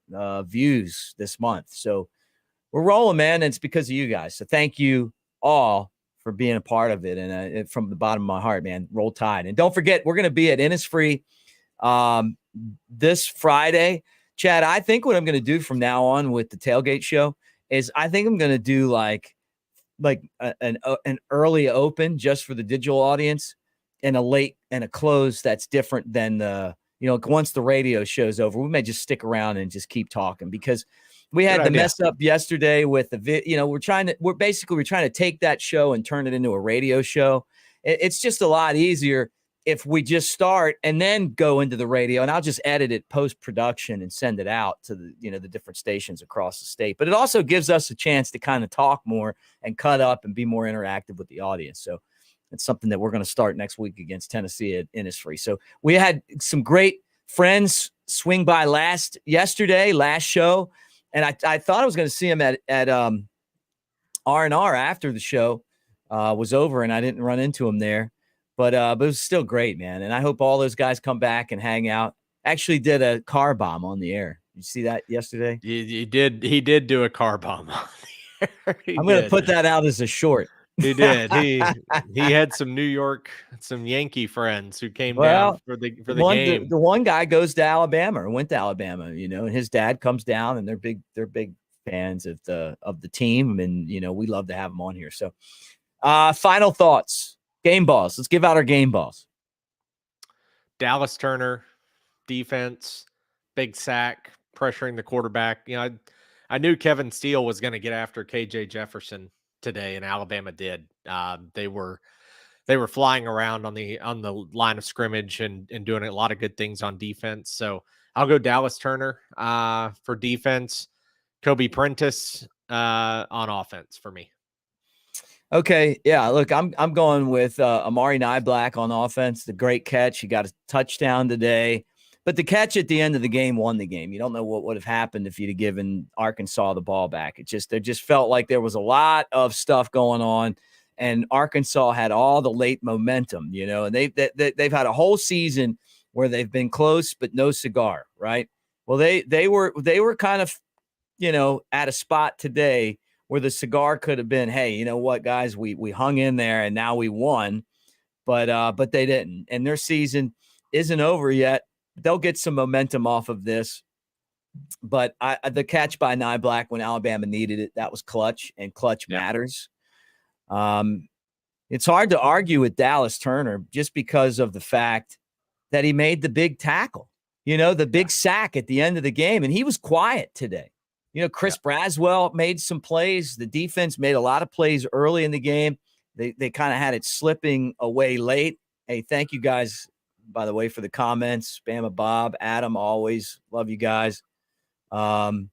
views this month. So we're rolling, man. And it's because of you guys. So thank you all for being a part of it. And from the bottom of my heart, man, roll tide. And don't forget, we're going to be at Innisfree this Friday. Chad, I think what I'm going to do from now on with the tailgate show is I think I'm going to do like an early open just for the digital audience and a late and a close that's different than once the radio show's over, we may just stick around and just keep talking because we had the mess up yesterday with the we're trying to take that show and turn it into a radio show. It's just a lot easier if we just start and then go into the radio, and I'll just edit it post-production and send it out to the different stations across the state. But it also gives us a chance to kind of talk more and cut up and be more interactive with the audience. So it's something that we're going to start next week against Tennessee at Innisfree. So we had some great friends swing by last show. And I thought I was going to see him at R&R after the show was over, and I didn't run into him there. But it was still great, man. And I hope all those guys come back and hang out. Actually did a car bomb on the air. You see that yesterday? He did do a car bomb on the air. I'm going to put that out as a short. He did. He had some Yankee friends who came down for the game. The one guy goes to Alabama or went to Alabama, and his dad comes down, and they're big fans of the team, and we love to have them on here. So, final thoughts. Game balls. Let's give out our game balls. Dallas Turner, defense, big sack, pressuring the quarterback. I knew Kevin Steele was going to get after KJ Jefferson today, and Alabama did. They were flying around on the line of scrimmage and doing a lot of good things on defense. So I'll go Dallas Turner for defense, Kobe Prentice on offense for me. Okay, yeah. Look, I'm going with Amari Niblack on offense. The great catch. He got a touchdown today, but the catch at the end of the game won the game. You don't know what would have happened if you'd have given Arkansas the ball back. It just felt like there was a lot of stuff going on, and Arkansas had all the late momentum. And they've had a whole season where they've been close but no cigar, right? Well, they were kind of at a spot today where the cigar could have been, hey, you know what, guys, we hung in there and now we won, but they didn't. And their season isn't over yet. They'll get some momentum off of this. But the catch by Niblack when Alabama needed it, that was clutch, and clutch matters. It's hard to argue with Dallas Turner just because of the fact that he made the big tackle, the big sack at the end of the game, and he was quiet today. Chris Braswell made some plays. The defense made a lot of plays early in the game. They kind of had it slipping away late. Hey, thank you guys, by the way, for the comments. Bama Bob, Adam, always love you guys. But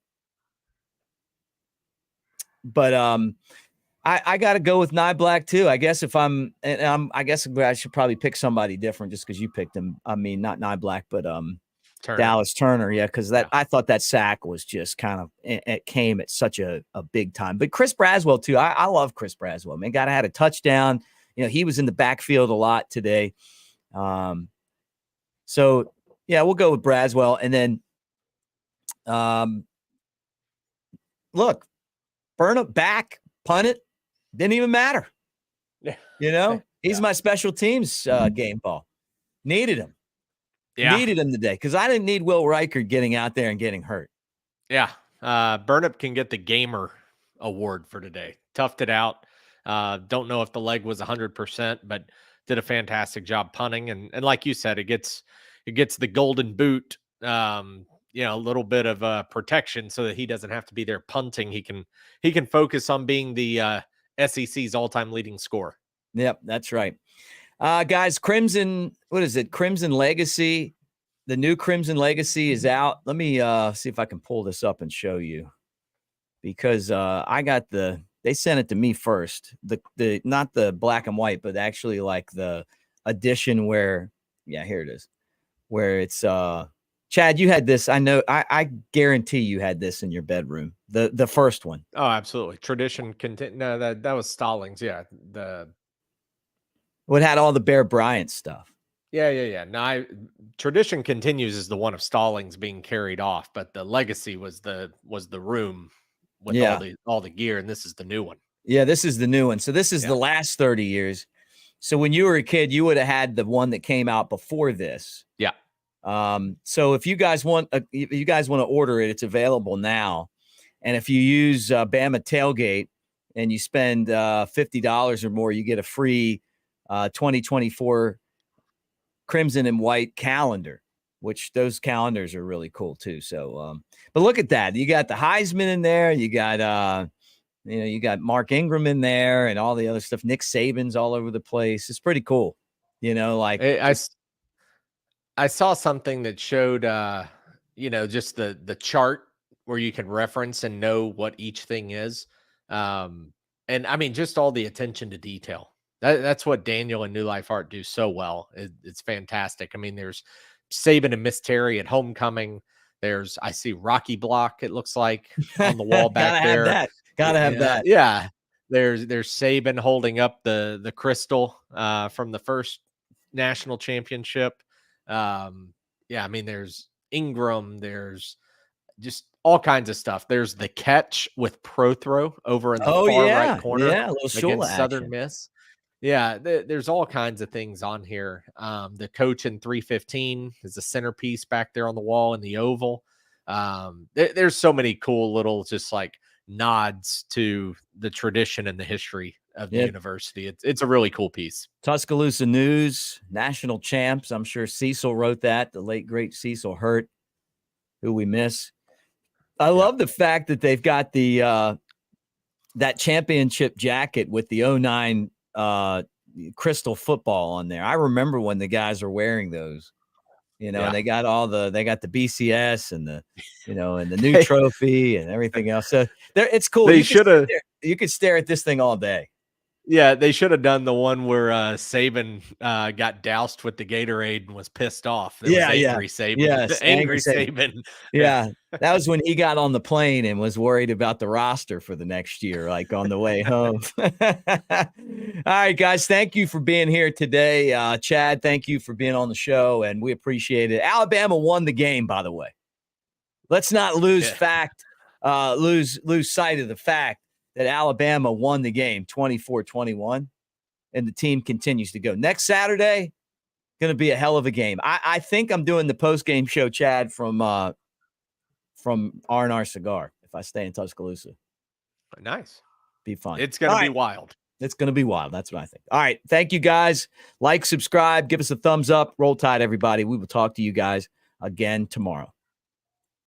I got to go with Niblack too. I guess I guess I should probably pick somebody different just because you picked him. I mean, not Niblack, but Turner. Dallas Turner, yeah, because I thought that sack was just kind of it came at such a big time. But Chris Braswell too, I love Chris Braswell. Man, guy had a touchdown. He was in the backfield a lot today. So yeah, we'll go with Braswell, and then look, burn it back, punt it, didn't even matter. He's my special teams game ball. Needed him. Yeah. Needed him today because I didn't need Will Riker getting out there and getting hurt. Yeah. Burnip can get the gamer award for today. Toughed it out. Don't know if the leg was 100%, but did a fantastic job punting. And like you said, it gets the golden boot, a little bit of protection so that he doesn't have to be there punting. He can focus on being the SEC's all-time leading scorer. Yep, that's right. Guys, Crimson, what is it? Crimson Legacy. The new Crimson Legacy is out. Let me see if I can pull this up and show you, because I got they sent it to me first. The not the black and white, but actually like the edition where, here it is, where it's Chad, you had this. I know. I guarantee you had this in your bedroom. The first one. Oh, absolutely. Tradition. No, that was Stallings. Yeah. What had all the Bear Bryant stuff. Yeah. No, Tradition Continues is the one of Stallings being carried off, but the Legacy was the room with all the gear, and this is the new one. Yeah, this is the new one. So this is the last 30 years. So when you were a kid, you would have had the one that came out before this. Yeah. So if you guys want to order it, it's available now. And if you use Bama Tailgate and you spend $50 or more, you get a free 2024 crimson and white calendar, which those calendars are really cool too. So, but look at that. You got the Heisman in there. You got, you got Mark Ingram in there and all the other stuff. Nick Saban's all over the place. It's pretty cool. Like I saw something that showed, just the chart where you can reference and know what each thing is. And I mean, just all the attention to detail. That's what Daniel and New Life Art do so well. It's fantastic. I mean, there's Sabin and Miss Terry at homecoming. I see Rocky Block, it looks like, on the wall back there. Gotta have that. Yeah. There's Sabin holding up the crystal from the first national championship. I mean, there's Ingram, there's just all kinds of stuff. There's the catch with Pro Throw over in the far right corner. Yeah, a little shoulder against Southern Miss. Yeah, there's all kinds of things on here. The coach in 315 is a centerpiece back there on the wall in the oval. There's so many cool little just like nods to the tradition and the history of the university. It's a really cool piece. Tuscaloosa News, national champs. I'm sure Cecil wrote that. The late, great Cecil Hurt, who we miss. I love the fact that they've got the that championship jacket with the 09 crystal football on there. I remember when the guys were wearing those, and they got the BCS and the, and the new trophy and everything else. So it's cool. You could stare at this thing all day. Yeah, they should have done the one where Sabin got doused with the Gatorade and was pissed off. Angry Sabin. Yes, angry Sabin. Yeah, that was when he got on the plane and was worried about the roster for the next year, like on the way home. All right, guys, thank you for being here today. Chad, thank you for being on the show, and we appreciate it. Alabama won the game, by the way. Let's not lose lose sight of the fact that Alabama won the game 24-21, and the team continues to go. Next Saturday, going to be a hell of a game. I think I'm doing the post-game show, Chad, from R&R Cigar, if I stay in Tuscaloosa. Nice. Be fun. It's going to be wild. It's going to be wild. That's what I think. All right. Thank you, guys. Like, subscribe, give us a thumbs up. Roll Tide, everybody. We will talk to you guys again tomorrow.